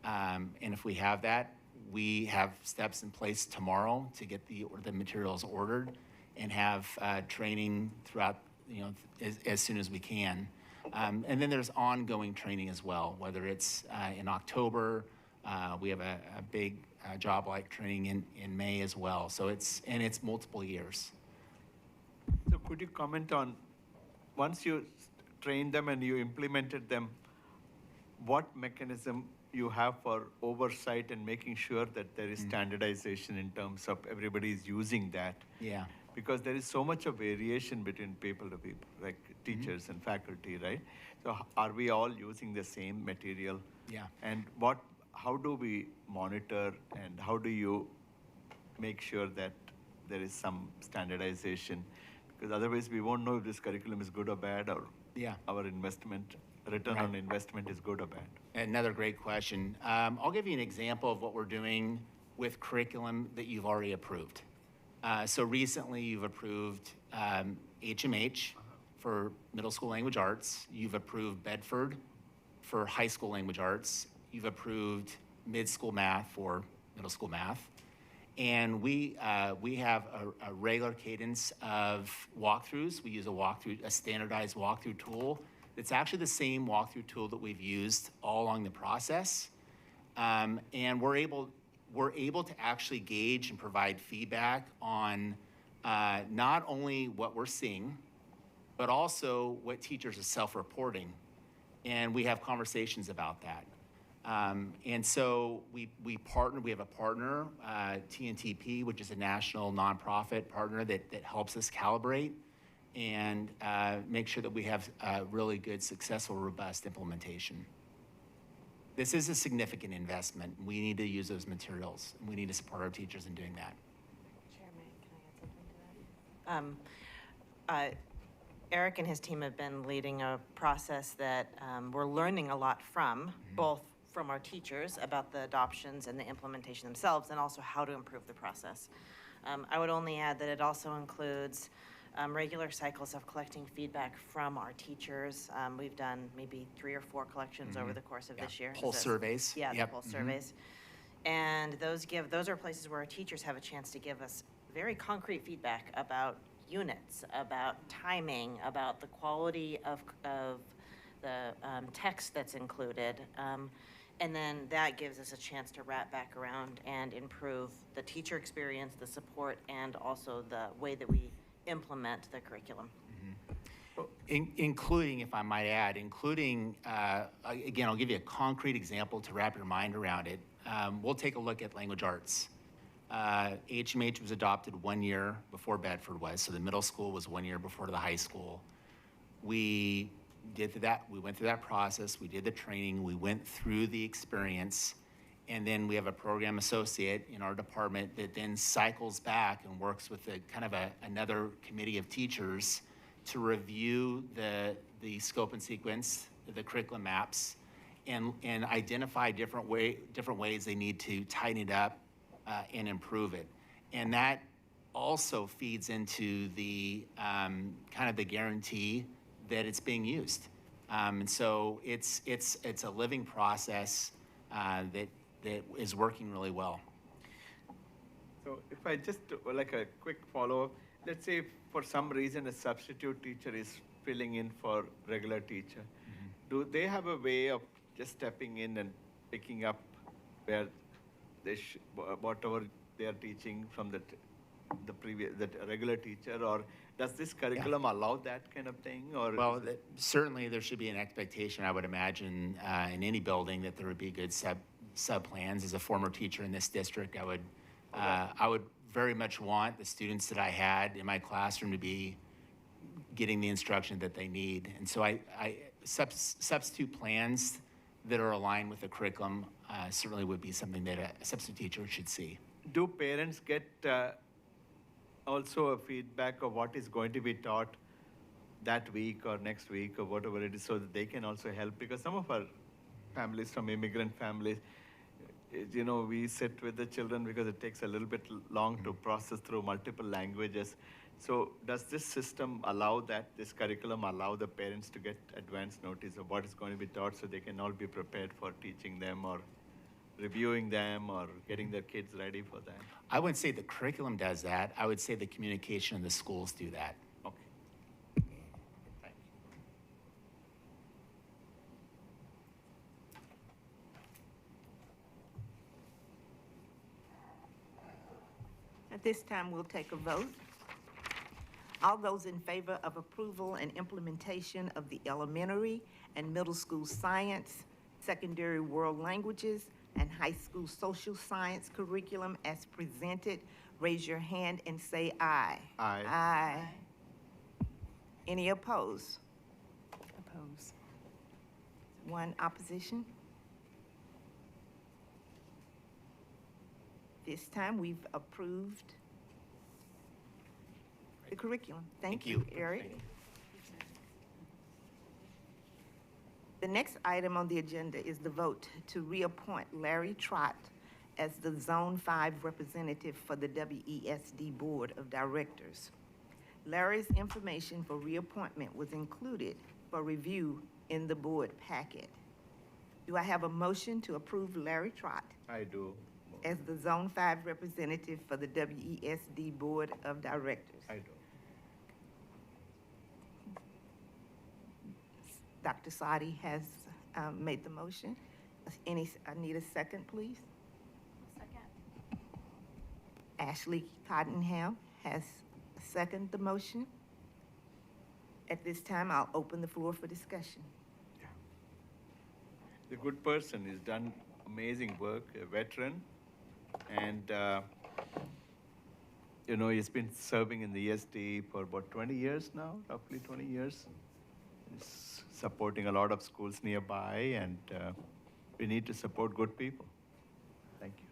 And if we have that, we have steps in place tomorrow to get the materials ordered and have training throughout, as soon as we can. And then there's ongoing training as well, whether it's in October, we have a big job-like training in May as well. So it's multiple years. So could you comment on, once you trained them and you implemented them, what mechanism you have for oversight and making sure that there is standardization in terms of everybody is using that? Yeah. Because there is so much of variation between people to people, like teachers and faculty, right? So are we all using the same material? Yeah. And how do we monitor and how do you make sure that there is some standardization? Because otherwise we won't know if this curriculum is good or bad, or our return on investment is good or bad. Another great question. I'll give you an example of what we're doing with curriculum that you've already approved. So recently you've approved HMH for middle school language arts. You've approved Bedford for high school language arts. You've approved mid-school math for middle school math. And we have a regular cadence of walkthroughs. We use a standardized walkthrough tool. It's actually the same walkthrough tool that we've used all along the process. And we're able to actually gauge and provide feedback on not only what we're seeing, but also what teachers are self-reporting. And we have conversations about that. And so we have a partner, TNTP, which is a national nonprofit partner that helps us calibrate and make sure that we have a really good, successful, robust implementation. This is a significant investment. We need to use those materials. We need to support our teachers in doing that. Chairman, can I add something to that? Eric and his team have been leading a process that we're learning a lot from, both from our teachers about the adoptions and the implementation themselves, and also how to improve the process. I would only add that it also includes regular cycles of collecting feedback from our teachers. We've done maybe 3 or 4 collections over the course of this year. Pulse surveys. Yeah, the pulse surveys. And those are places where our teachers have a chance to give us very concrete feedback about units, about timing, about the quality of the text that's included. And then that gives us a chance to wrap back around and improve the teacher experience, the support, and also the way that we implement the curriculum. Including, if I might add, again, I'll give you a concrete example to wrap your mind around it. We'll take a look at language arts. HMH was adopted 1 year before Bedford was, so the middle school was 1 year before the high school. We went through that process, we did the training, we went through the experience, and then we have a program associate in our department that then cycles back and works with another committee of teachers to review the scope and sequence, the curriculum maps, and identify different ways they need to tighten it up and improve it. And that also feeds into the the guarantee that it's being used. And so it's a living process that is working really well. So if I just, like a quick follow-up, let's say for some reason a substitute teacher is filling in for regular teacher, do they have a way of just stepping in and picking up where whatever they are teaching from the regular teacher, or Does this curriculum allow that kind of thing, or? Well, certainly there should be an expectation, I would imagine, in any building that there would be good sub-plans. As a former teacher in this district, I would very much want the students that I had in my classroom to be getting the instruction that they need. And so substitute plans that are aligned with the curriculum certainly would be something that a substitute teacher should see. Do parents get also a feedback of what is going to be taught that week or next week or whatever it is, so that they can also help? Because some of our families from immigrant families, you know, we sit with the children because it takes a little bit long to process through multiple languages. So does this system allow that, this curriculum allow the parents to get advance notice of what is going to be taught so they can all be prepared for teaching them or reviewing them or getting their kids ready for that? I wouldn't say the curriculum does that. I would say the communication in the schools do that. Okay. At this time, we'll take a vote. All those in favor of approval and implementation of the elementary and middle school science, secondary world languages, and high school social science curriculum as presented, raise your hand and say aye. Aye. Aye. Any opposed? Oppose. One opposition? This time, we've approved the curriculum. Thank you, Eric. The next item on the agenda is the vote to reappoint Larry Trott as the Zone 5 representative for the WESD Board of Directors. Larry's information for reappointment was included for review in the board packet. Do I have a motion to approve Larry Trott I do. as the Zone 5 representative for the WESD Board of Directors? I do. Dr. Sadi has made the motion. I need a second, please. Second. Ashley Cottenham has seconded the motion. At this time, I'll open the floor for discussion. The good person has done amazing work, a veteran, and you know, he's been serving in the ESD for about 20 years now, roughly 20 years. He's supporting a lot of schools nearby, and we need to support good people. Thank you.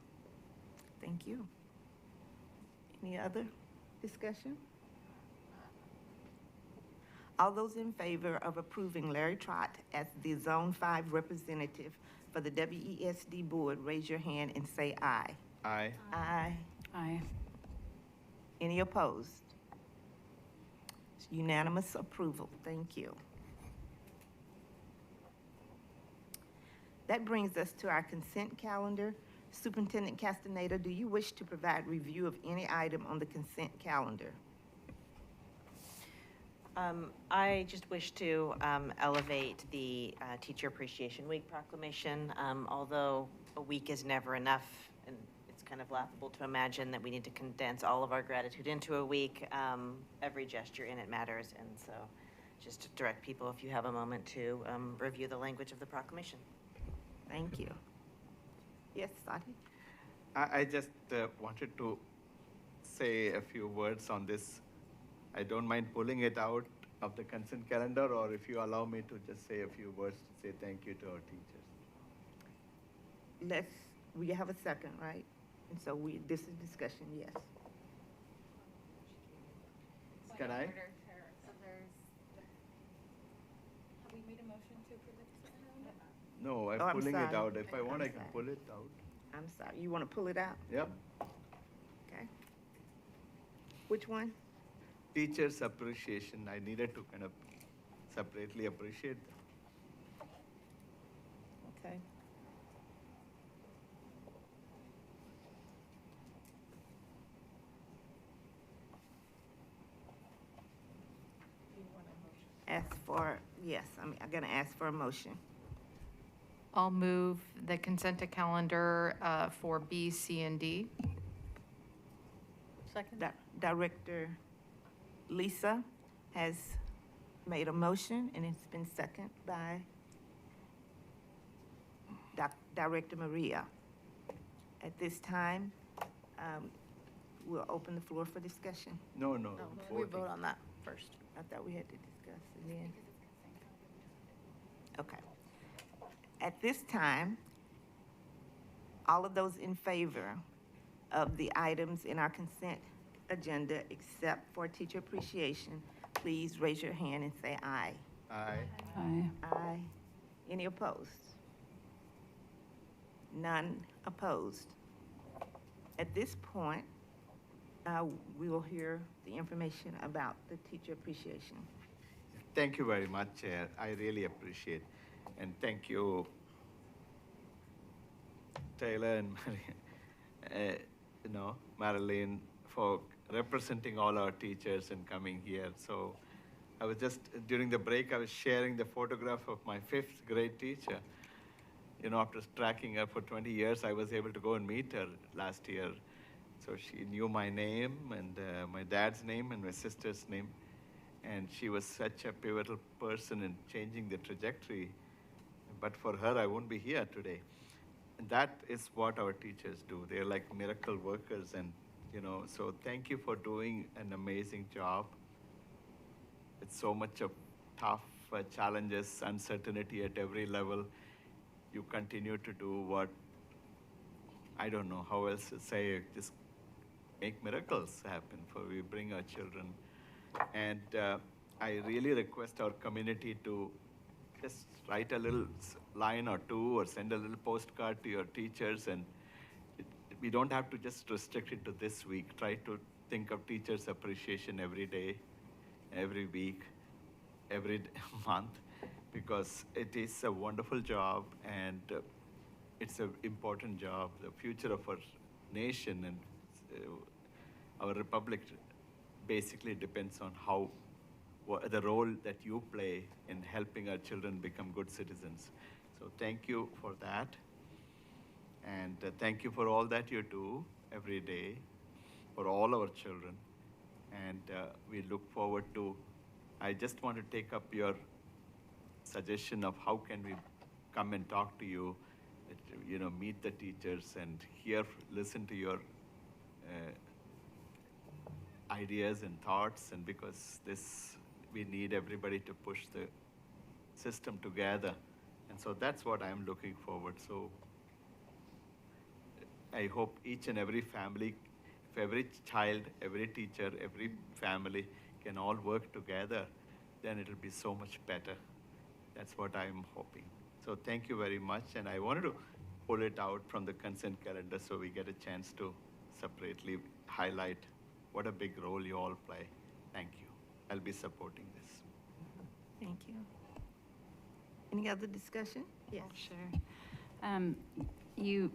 Thank you. Any other discussion? All those in favor of approving Larry Trott as the Zone 5 representative for the WESD Board, raise your hand and say aye. Aye. Aye. Aye. Any opposed? It's unanimous approval. Thank you. That brings us to our consent calendar. Superintendent Castaneda, do you wish to provide review of any item on the consent calendar? I just wish to elevate the Teacher Appreciation Week proclamation. Although a week is never enough, and it's kind of laughable to imagine that we need to condense all of our gratitude into a week, every gesture in it matters. And so just to direct people, if you have a moment, to review the language of the proclamation. Thank you. Yes, Sadi? I just wanted to say a few words on this. I don't mind pulling it out of the consent calendar, or if you allow me to just say a few words to say thank you to our teachers. We have a second, right? And so this is discussion, yes. Can I? Have we made a motion to approve it? No, I'm Oh, I'm pulling it sorry. out. If I want, I I'm can sorry. pull it out. I'm sorry, you want to pull it out? Yep. Okay. Which one? Teachers' appreciation. I needed to kind of separately appreciate them. Okay. Ask for, yes, I'm going to ask for a motion. I'll move the consent calendar for B, C, and D. Second? Director Lisa has made a motion, and it's been seconded by Director Maria. At this time, we'll open the floor for discussion. No. We vote on that first. I thought we had to discuss it then. Okay. At this time, all of those in favor of the items in our consent agenda except for teacher appreciation, please raise your hand and say aye. Aye. Aye. Aye. Any opposed? None opposed. At this point, we will hear the information about the teacher appreciation. Thank you very much, Chair. I really appreciate it. And thank you, Taylor and Marilyn, for representing all our teachers and coming here. So I was just, during the break, I was sharing the photograph of my 5th grade teacher. After tracking her for 20 years, I was able to go and meet her last year. So she knew my name and my dad's name and my sister's name. And she was such a pivotal person in changing the trajectory. But for her, I won't be here today. And that is what our teachers do. They're like miracle workers. And, so thank you for doing an amazing job. It's so much of tough challenges, uncertainty at every level. You continue to do what, I don't know how else to say, just make miracles happen for we bring our children. And I really request our community to just write a little line or two or send a little postcard to your teachers. And we don't have to just restrict it to this week. Try to think of teachers' appreciation every day, every week, every month, because it is a wonderful job and it's an important job. The future of our nation and our republic basically depends on the role that you play in helping our children become good citizens. So thank you for that. And thank you for all that you do every day for all our children. And we look forward to, I just want to take up your suggestion of how can we come and talk to you, meet the teachers and listen to your ideas and thoughts. And because we need everybody to push the system together. And so that's what I'm looking forward. So I hope each and every family, if every child, every teacher, every family can all work together, then it'll be so much better. That's what I'm hoping. So thank you very much. And I wanted to pull it out from the consent calendar so we get a chance to separately highlight what a big role you all play. Thank you. I'll be supporting this. Thank you. Any other discussion? Yes. Sure. You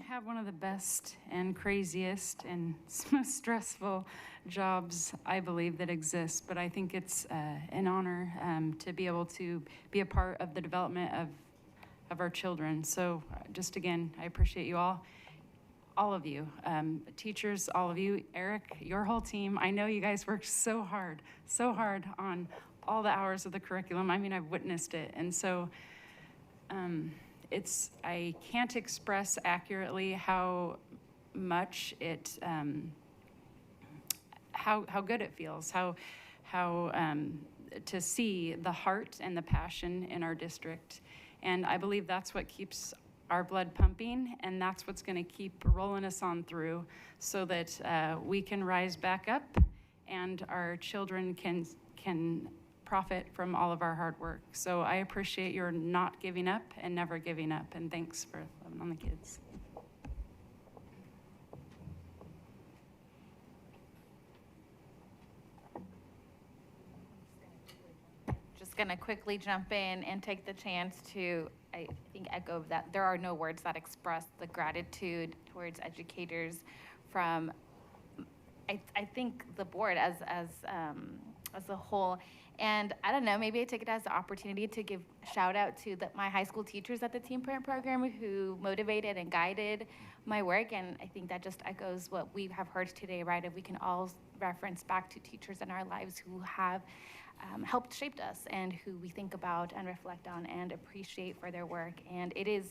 have one of the best and craziest and most stressful jobs, I believe, that exists. But I think it's an honor to be able to be a part of the development of our children. So just again, I appreciate you all of you, teachers, all of you, Eric, your whole team. I know you guys worked so hard on all the hours of the curriculum. I mean, I've witnessed it. And so I can't express accurately how much how good it feels, how to see the heart and the passion in our district. And I believe that's what keeps our blood pumping, and that's what's going to keep rolling us on through so that we can rise back up and our children can profit from all of our hard work. So I appreciate your not giving up and never giving up, and thanks for loving on the kids. Just going to quickly jump in and take the chance to, I think, echo that there are no words that express the gratitude towards educators from, I think, the board as a whole. And I don't know, maybe I take it as an opportunity to give shout out to my high school teachers at the Teen Parent Program who motivated and guided my work. And I think that just echoes what we have heard today, right? If we can all reference back to teachers in our lives who have helped shaped us and who we think about and reflect on and appreciate for their work. And it is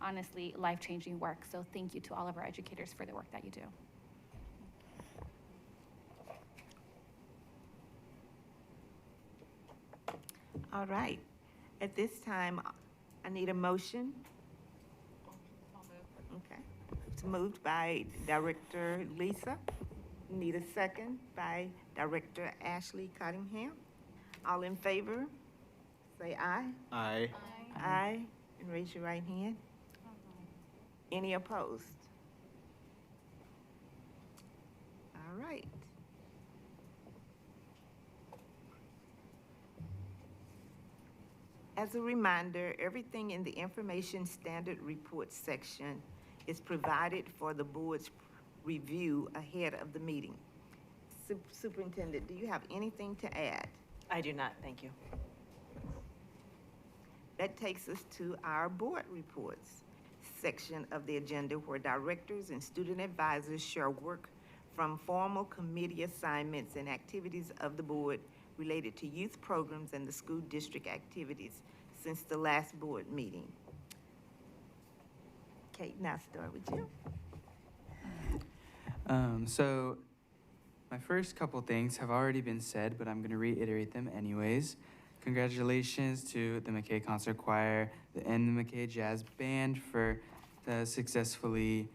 honestly life-changing work. So thank you to all of our educators for the work that you do. All right. At this time, I need a motion. Okay. It's moved by Director Lisa. Need a second by Director Ashley Cottingham. All in favor, say aye. Aye. Aye. And raise your right hand. Any opposed? All right. As a reminder, everything in the Information Standard Report section is provided for the board's review ahead of the meeting. Superintendent, do you have anything to add? I do not, thank you. That takes us to our board reports section of the agenda, where directors and student advisors share work from formal committee assignments and activities of the board related to youth programs and the school district activities since the last board meeting. Kate, now start with you. So my first couple things have already been said, but I'm going to reiterate them anyways. Congratulations to the McKay Concert Choir and the McKay Jazz Band for successfully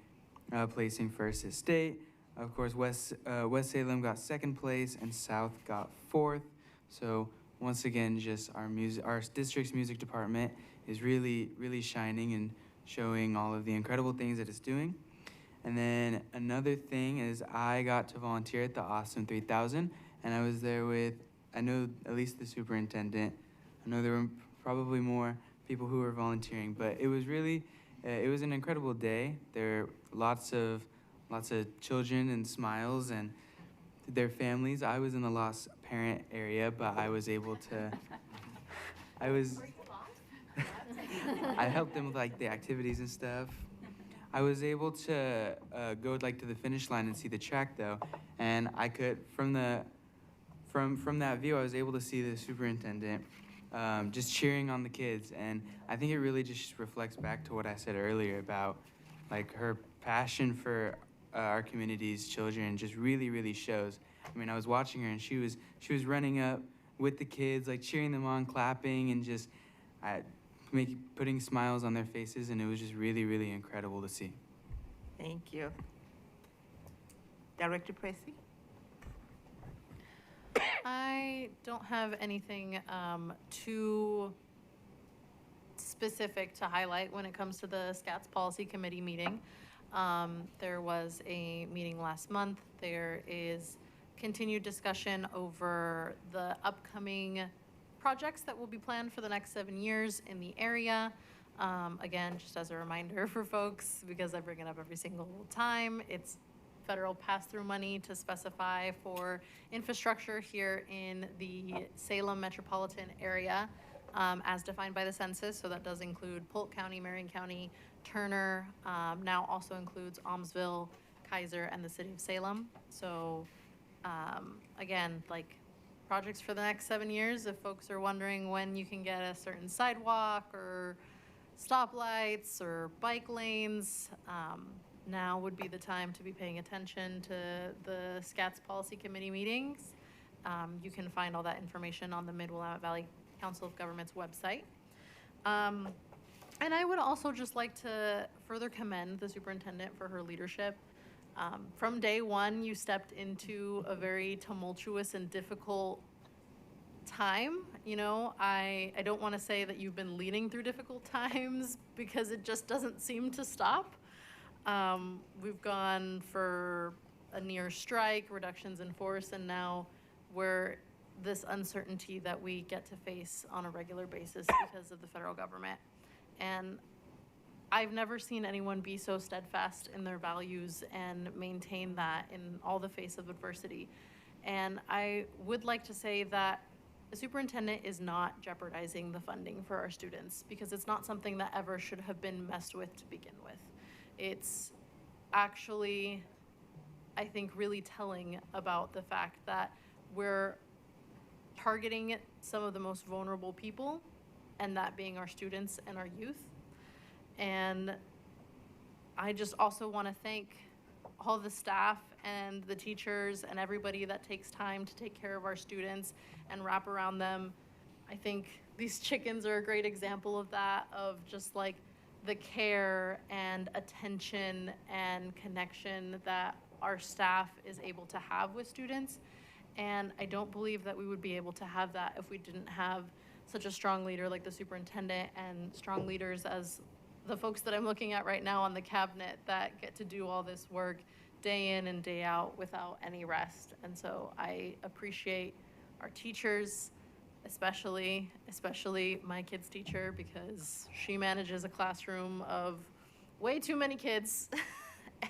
placing first at state. Of course, West Salem got second place and South got fourth. So once again, just our district's music department is really, really shining and showing all of the incredible things that it's doing. And then another thing is I got to volunteer at the Awesome 3000, and I was there with, I know at least the superintendent. I know there were probably more people who were volunteering, but it was really, it was an incredible day. There were lots of children and smiles and their families. I was in the lost parent area, but I was able to, I helped them with like the activities and stuff. I was able to go like to the finish line and see the track though, and I could from that view I was able to see the superintendent just cheering on the kids, and I think it really just reflects back to what I said earlier about like her passion for our community's children just really, really shows. I mean, I was watching her and she was running up with the kids, like cheering them on, clapping, and just putting smiles on their faces, and it was just really, really incredible to see. Thank you. Director Pressey? I don't have anything too specific to highlight when it comes to the SCATS Policy Committee meeting. There was a meeting last month. There is continued discussion over the upcoming projects that will be planned for the next 7 years in the area. Again, just as a reminder for folks, because I bring it up every single time, it's federal pass-through money to specify for infrastructure here in the Salem metropolitan area, as defined by the census. So that does include Polk County, Marion County, Turner, now also includes Almsville, Keizer, and the city of Salem. So again, like projects for the next 7 years, if folks are wondering when you can get a certain sidewalk or stoplights or bike lanes, now would be the time to be paying attention to the SCATS Policy Committee meetings. You can find all that information on the Mid-Willamette Valley Council of Governments website. And I would also just like to further commend the superintendent for her leadership. From day one, you stepped into a very tumultuous and difficult time. You know, I don't want to say that you've been leading through difficult times because it just doesn't seem to stop. We've gone for a near strike, reductions in force, and now we're this uncertainty that we get to face on a regular basis because of the federal government. And I've never seen anyone be so steadfast in their values and maintain that in all the face of adversity. And I would like to say that the superintendent is not jeopardizing the funding for our students, because it's not something that ever should have been messed with to begin with. It's actually, I think, really telling about the fact that we're targeting some of the most vulnerable people, and that being our students and our youth. And I just also want to thank all the staff and the teachers and everybody that takes time to take care of our students and wrap around them. I think these chickens are a great example of that, of just like the care and attention and connection that our staff is able to have with students. And I don't believe that we would be able to have that if we didn't have such a strong leader like the superintendent, and strong leaders as the folks that I'm looking at right now on the cabinet that get to do all this work day in and day out without any rest. And so I appreciate our teachers, especially my kids' teacher, because she manages a classroom of way too many kids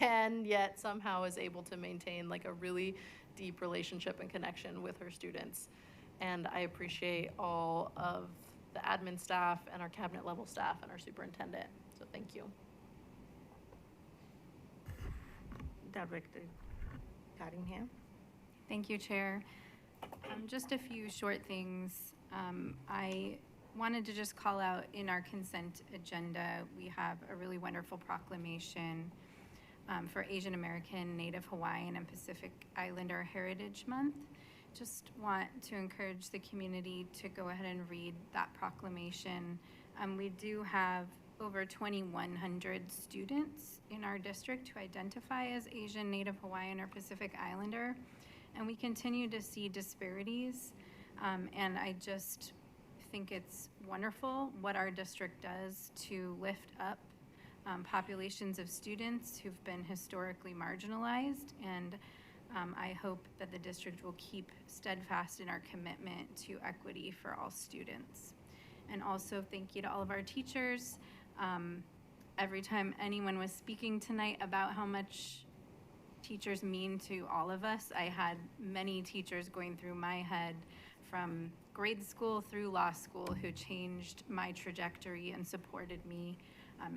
and yet somehow is able to maintain like a really deep relationship and connection with her students. And I appreciate all of the admin staff and our cabinet level staff and our superintendent. So thank you. Director Cottingham. Thank you, Chair. Just a few short things. I wanted to just call out in our consent agenda, we have a really wonderful proclamation for Asian American, Native Hawaiian, and Pacific Islander Heritage Month. Just want to encourage the community to go ahead and read that proclamation. We do have over 2,100 students in our district who identify as Asian, Native Hawaiian, or Pacific Islander, and we continue to see disparities. And I just think it's wonderful what our district does to lift up populations of students who've been historically marginalized, and I hope that the district will keep steadfast in our commitment to equity for all students. And also thank you to all of our teachers. Every time anyone was speaking tonight about how much teachers mean to all of us, I had many teachers going through my head from grade school through law school who changed my trajectory and supported me.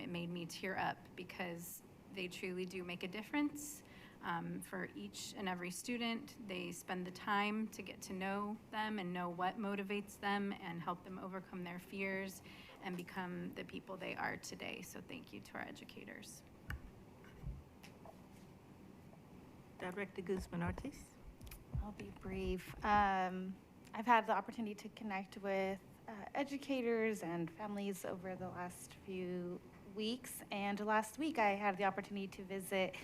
It made me tear up because they truly do make a difference for each and every student. They spend the time to get to know them and know what motivates them and help them overcome their fears and become the people they are today. So thank you to our educators. Director Guzman-Ortiz. I'll be brief. I've had the opportunity to connect with educators and families over the last few weeks, and last week I had the opportunity to visit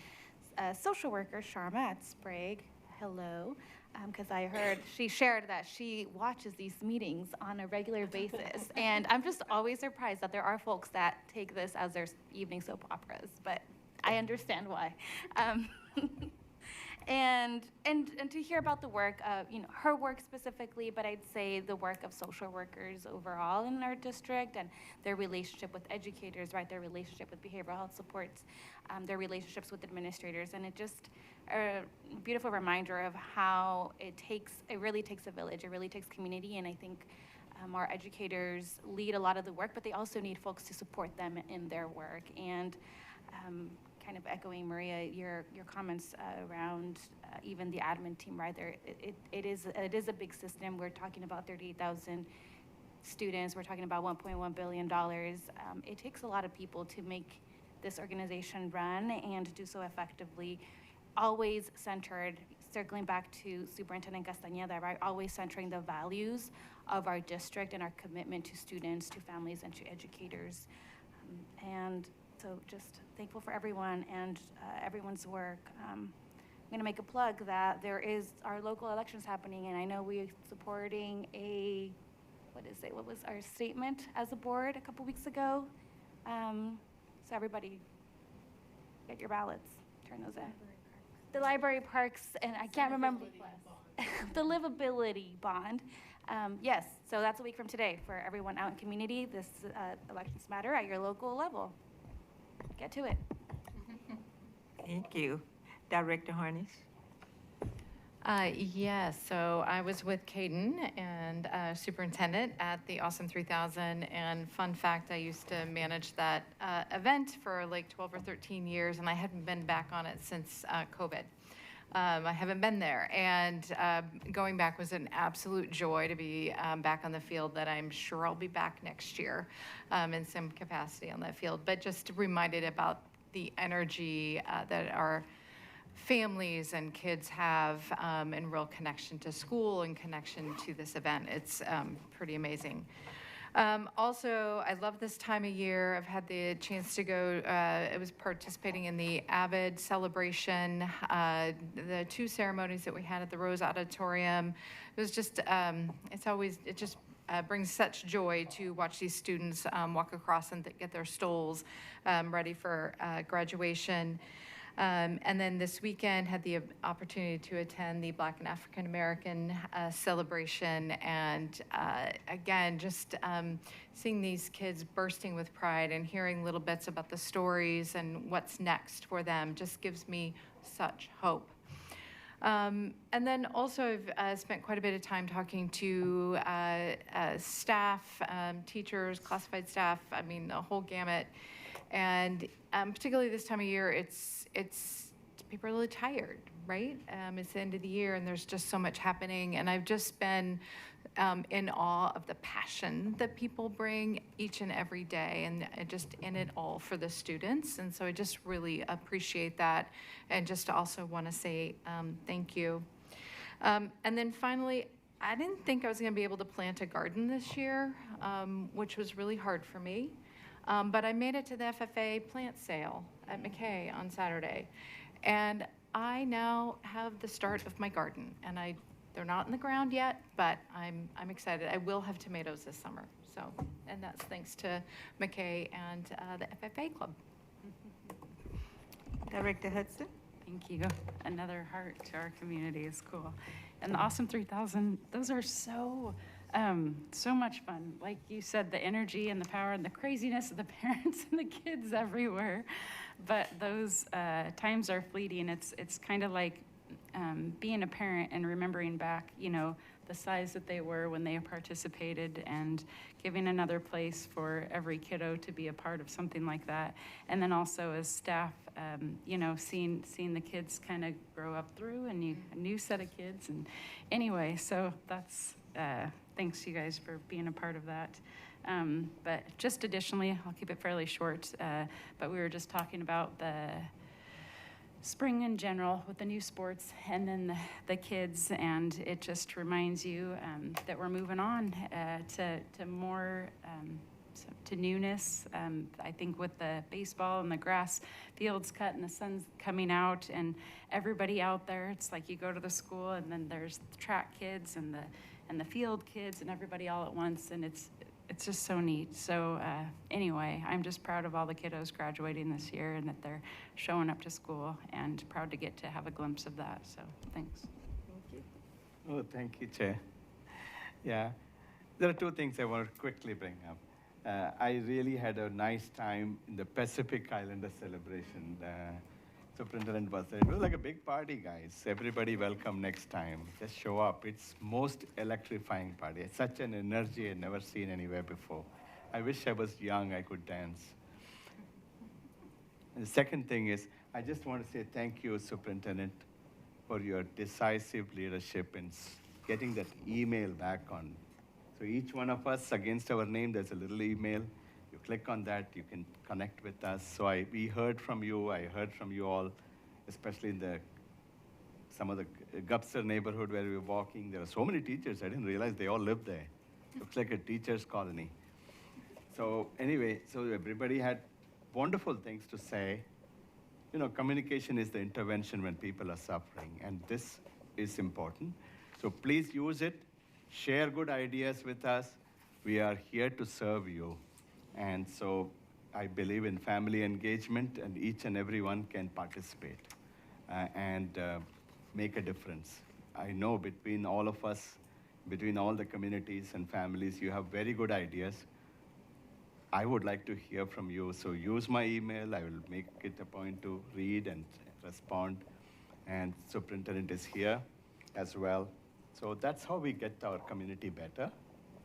social worker Sharma at Sprague. Hello, because I heard she shared that she watches these meetings on a regular basis, and I'm just always surprised that there are folks that take this as their evening soap operas, but I understand why. And to hear about the work of, her work specifically, but I'd say the work of social workers overall in our district and their relationship with educators, right? Their relationship with behavioral health supports, their relationships with administrators, and it just a beautiful reminder of how it really takes a village, it really takes community, and I think our educators lead a lot of the work, but they also need folks to support them in their work. And kind of echoing Maria, your comments around even the admin team, right there, it is a big system. We're talking about 38,000 students. We're talking about $1.1 billion. It takes a lot of people to make this organization run and do so effectively. Always centered, circling back to Superintendent Castañeda, right? Always centering the values of our district and our commitment to students, to families, and to educators. And so just thankful for everyone and everyone's work. I'm going to make a plug that there is our local elections happening, and I know we're supporting what was our statement as a board a couple weeks ago? So everybody, get your ballots, turn those in. The library parks, and I can't remember, the livability bond. Yes, so that's a week from today for everyone out in community. This elections matter at your local level. Get to it. Thank you. Director Harnish. Yes, so I was with Kaiden and superintendent at the Awesome 3000, and fun fact, I used to manage that event for like 12 or 13 years, and I hadn't been back on it since COVID. I haven't been there. And going back was an absolute joy to be back on the field, that I'm sure I'll be back next year in some capacity on that field. But just reminded about the energy that our families and kids have, and real connection to school and connection to this event. It's pretty amazing. Also, I love this time of year. I've had the chance to go, I was participating in the AVID celebration, the 2 ceremonies that we had at the Rose Auditorium. It was just, it just brings such joy to watch these students walk across and get their stoles ready for graduation. And then this weekend had the opportunity to attend the Black and African American celebration. And again, just seeing these kids bursting with pride and hearing little bits about the stories and what's next for them just gives me such hope. And then also I've spent quite a bit of time talking to staff, teachers, classified staff, I mean, the whole gamut. And particularly this time of year, it's people are really tired, right? It's the end of the year, and there's just so much happening. And I've just been in awe of the passion that people bring each and every day, and just in it all for the students. And so I just really appreciate that, and just also want to say thank you. And then finally, I didn't think I was going to be able to plant a garden this year, which was really hard for me. But I made it to the FFA plant sale at McKay on Saturday. And I now have the start of my garden. And they're not in the ground yet, but I'm excited. I will have tomatoes this summer. So, and that's thanks to McKay and the FFA Club. Director Hudson? Thank you. Another heart to our community is cool. And the Awesome 3000, those are so much fun. Like you said, the energy and the power and the craziness of the parents and the kids everywhere. But those times are fleeting. It's kind of like being a parent and remembering back, you know, the size that they were when they participated, and giving another place for every kiddo to be a part of something like that. And then also as staff, you know, seeing the kids kind of grow up through a new set of kids. And anyway, so that's thanks you guys for being a part of that. But just additionally, I'll keep it fairly short, but we were just talking about the spring in general with the new sports, and then the kids, and it just reminds you that we're moving on to more, to newness. I think with the baseball and the grass fields cut and the sun's coming out and everybody out there, it's like you go to the school and then there's the track kids and the field kids and everybody all at once, and it's just so neat. So anyway, I'm just proud of all the kiddos graduating this year and that they're showing up to school, and proud to get to have a glimpse of that. So thanks. Thank you. Oh, thank you, Chair. Yeah, there are 2 things I want to quickly bring up. I really had a nice time in the Pacific Islander celebration. Superintendent was there. It was like a big party, guys. Everybody welcome next time. Just show up. It's most electrifying party. It's such an energy I've never seen anywhere before. I wish I was young, I could dance. And the second thing is, I just want to say thank you, Superintendent, for your decisive leadership in getting that email back on. So each one of us, against our name, there's a little email. You click on that, you can connect with us. So we heard from you, I heard from you all, especially in some of the Gupser neighborhood where we were walking. There are so many teachers, I didn't realize they all lived there. Looks like a teacher's colony. So anyway, so everybody had wonderful things to say. You know, communication is the intervention when people are suffering, and this is important. So please use it, share good ideas with us. We are here to serve you. And so I believe in family engagement, and each and every one can participate and make a difference. I know between all of us, between all the communities and families, you have very good ideas. I would like to hear from you, so use my email. I will make it a point to read and respond. And Superintendent is here as well. So that's how we get our community better.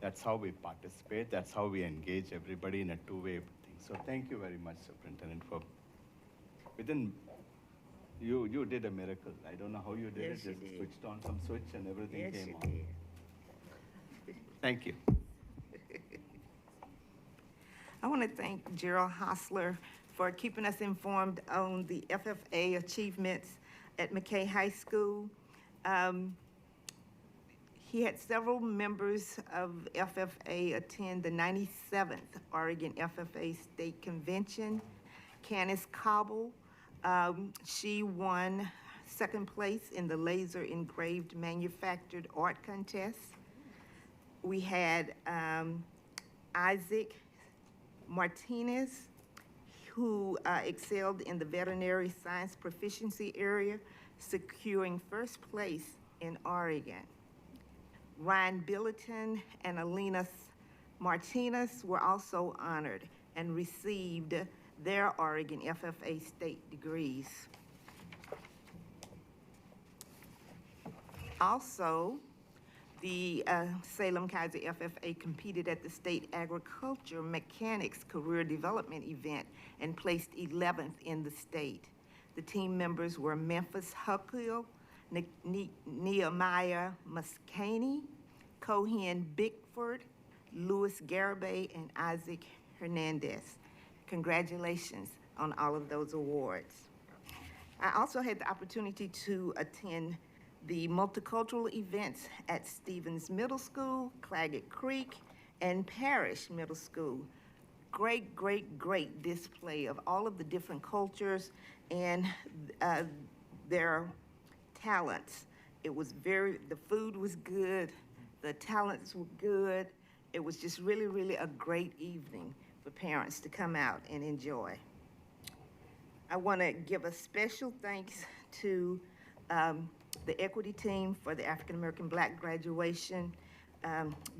That's how we participate. That's how we engage everybody in a two-way thing. So thank you very much, Superintendent, for within You did a miracle. I don't know how you did Yes, it. you Just did. switched on some switch and everything Yes, came you on. did. Thank you. I want to thank Gerald Hostler for keeping us informed on the FFA achievements at McKay High School. He had several members of FFA attend the 97th Oregon FFA State Convention. Candace Cobble, she won second place in the laser engraved manufactured art contest. We had Isaac Martinez, who excelled in the veterinary science proficiency area, securing first place in Oregon. Ryan Billeton and Alina Martinez were also honored and received their Oregon FFA state degrees. Also, the Salem-Keizer FFA competed at the State Agriculture Mechanics Career Development event and placed 11th in the state. The team members were Memphis Huckle, Nehemiah Muscany, Cohen Bickford, Louis Garibay, and Isaac Hernandez. Congratulations on all of those awards. I also had the opportunity to attend the multicultural events at Stevens Middle School, Claggett Creek, and Parrish Middle School. Great, great, great display of all of the different cultures and their talents. It was the food was good, the talents were good. It was just really, really a great evening for parents to come out and enjoy. I want to give a special thanks to the equity team for the African American Black graduation.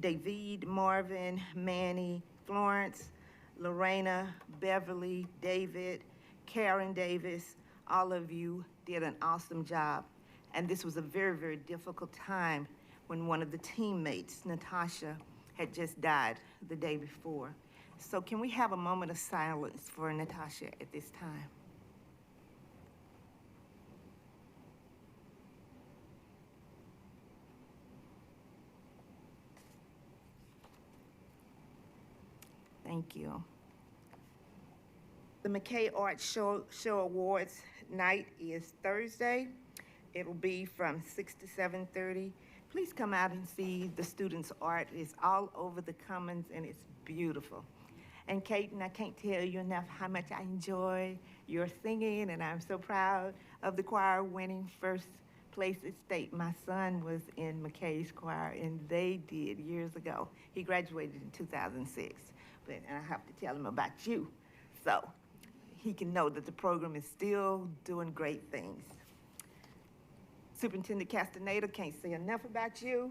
David, Marvin, Manny, Florence, Lorena, Beverly, David, Karen Davis, all of you did an awesome job. And this was a very, very difficult time when one of the teammates, Natasha, had just died the day before. So can we have a moment of silence for Natasha at this time? Thank you. The McKay Art Show Awards night is Thursday. It'll be from 6 to 7:30. Please come out and see the students' art. It's all over the Commons and it's beautiful. And Kaiden, I can't tell you enough how much I enjoy your singing, and I'm so proud of the choir winning first place at state. My son was in McKay's choir, and they did years ago. He graduated in 2006, and I have to tell him about you, so he can know that the program is still doing great things. Superintendent Castellanos, can't say enough about you.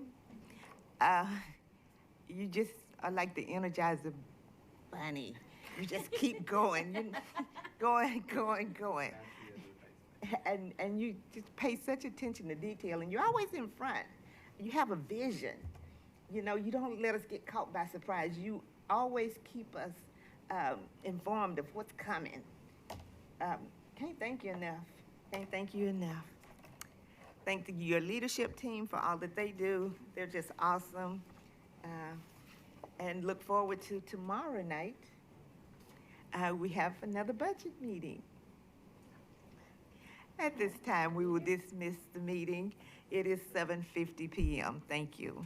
You just are like the Energizer Bunny. You just keep going, going. And you just pay such attention to detail, and you're always in front. You have a vision. You know, you don't let us get caught by surprise. You always keep us informed of what's coming. Can't thank you enough. Can't thank you enough. Thank your leadership team for all that they do. They're just awesome. And look forward to tomorrow night. We have another budget meeting. At this time, we will dismiss the meeting. It is 7:50 p.m. Thank you.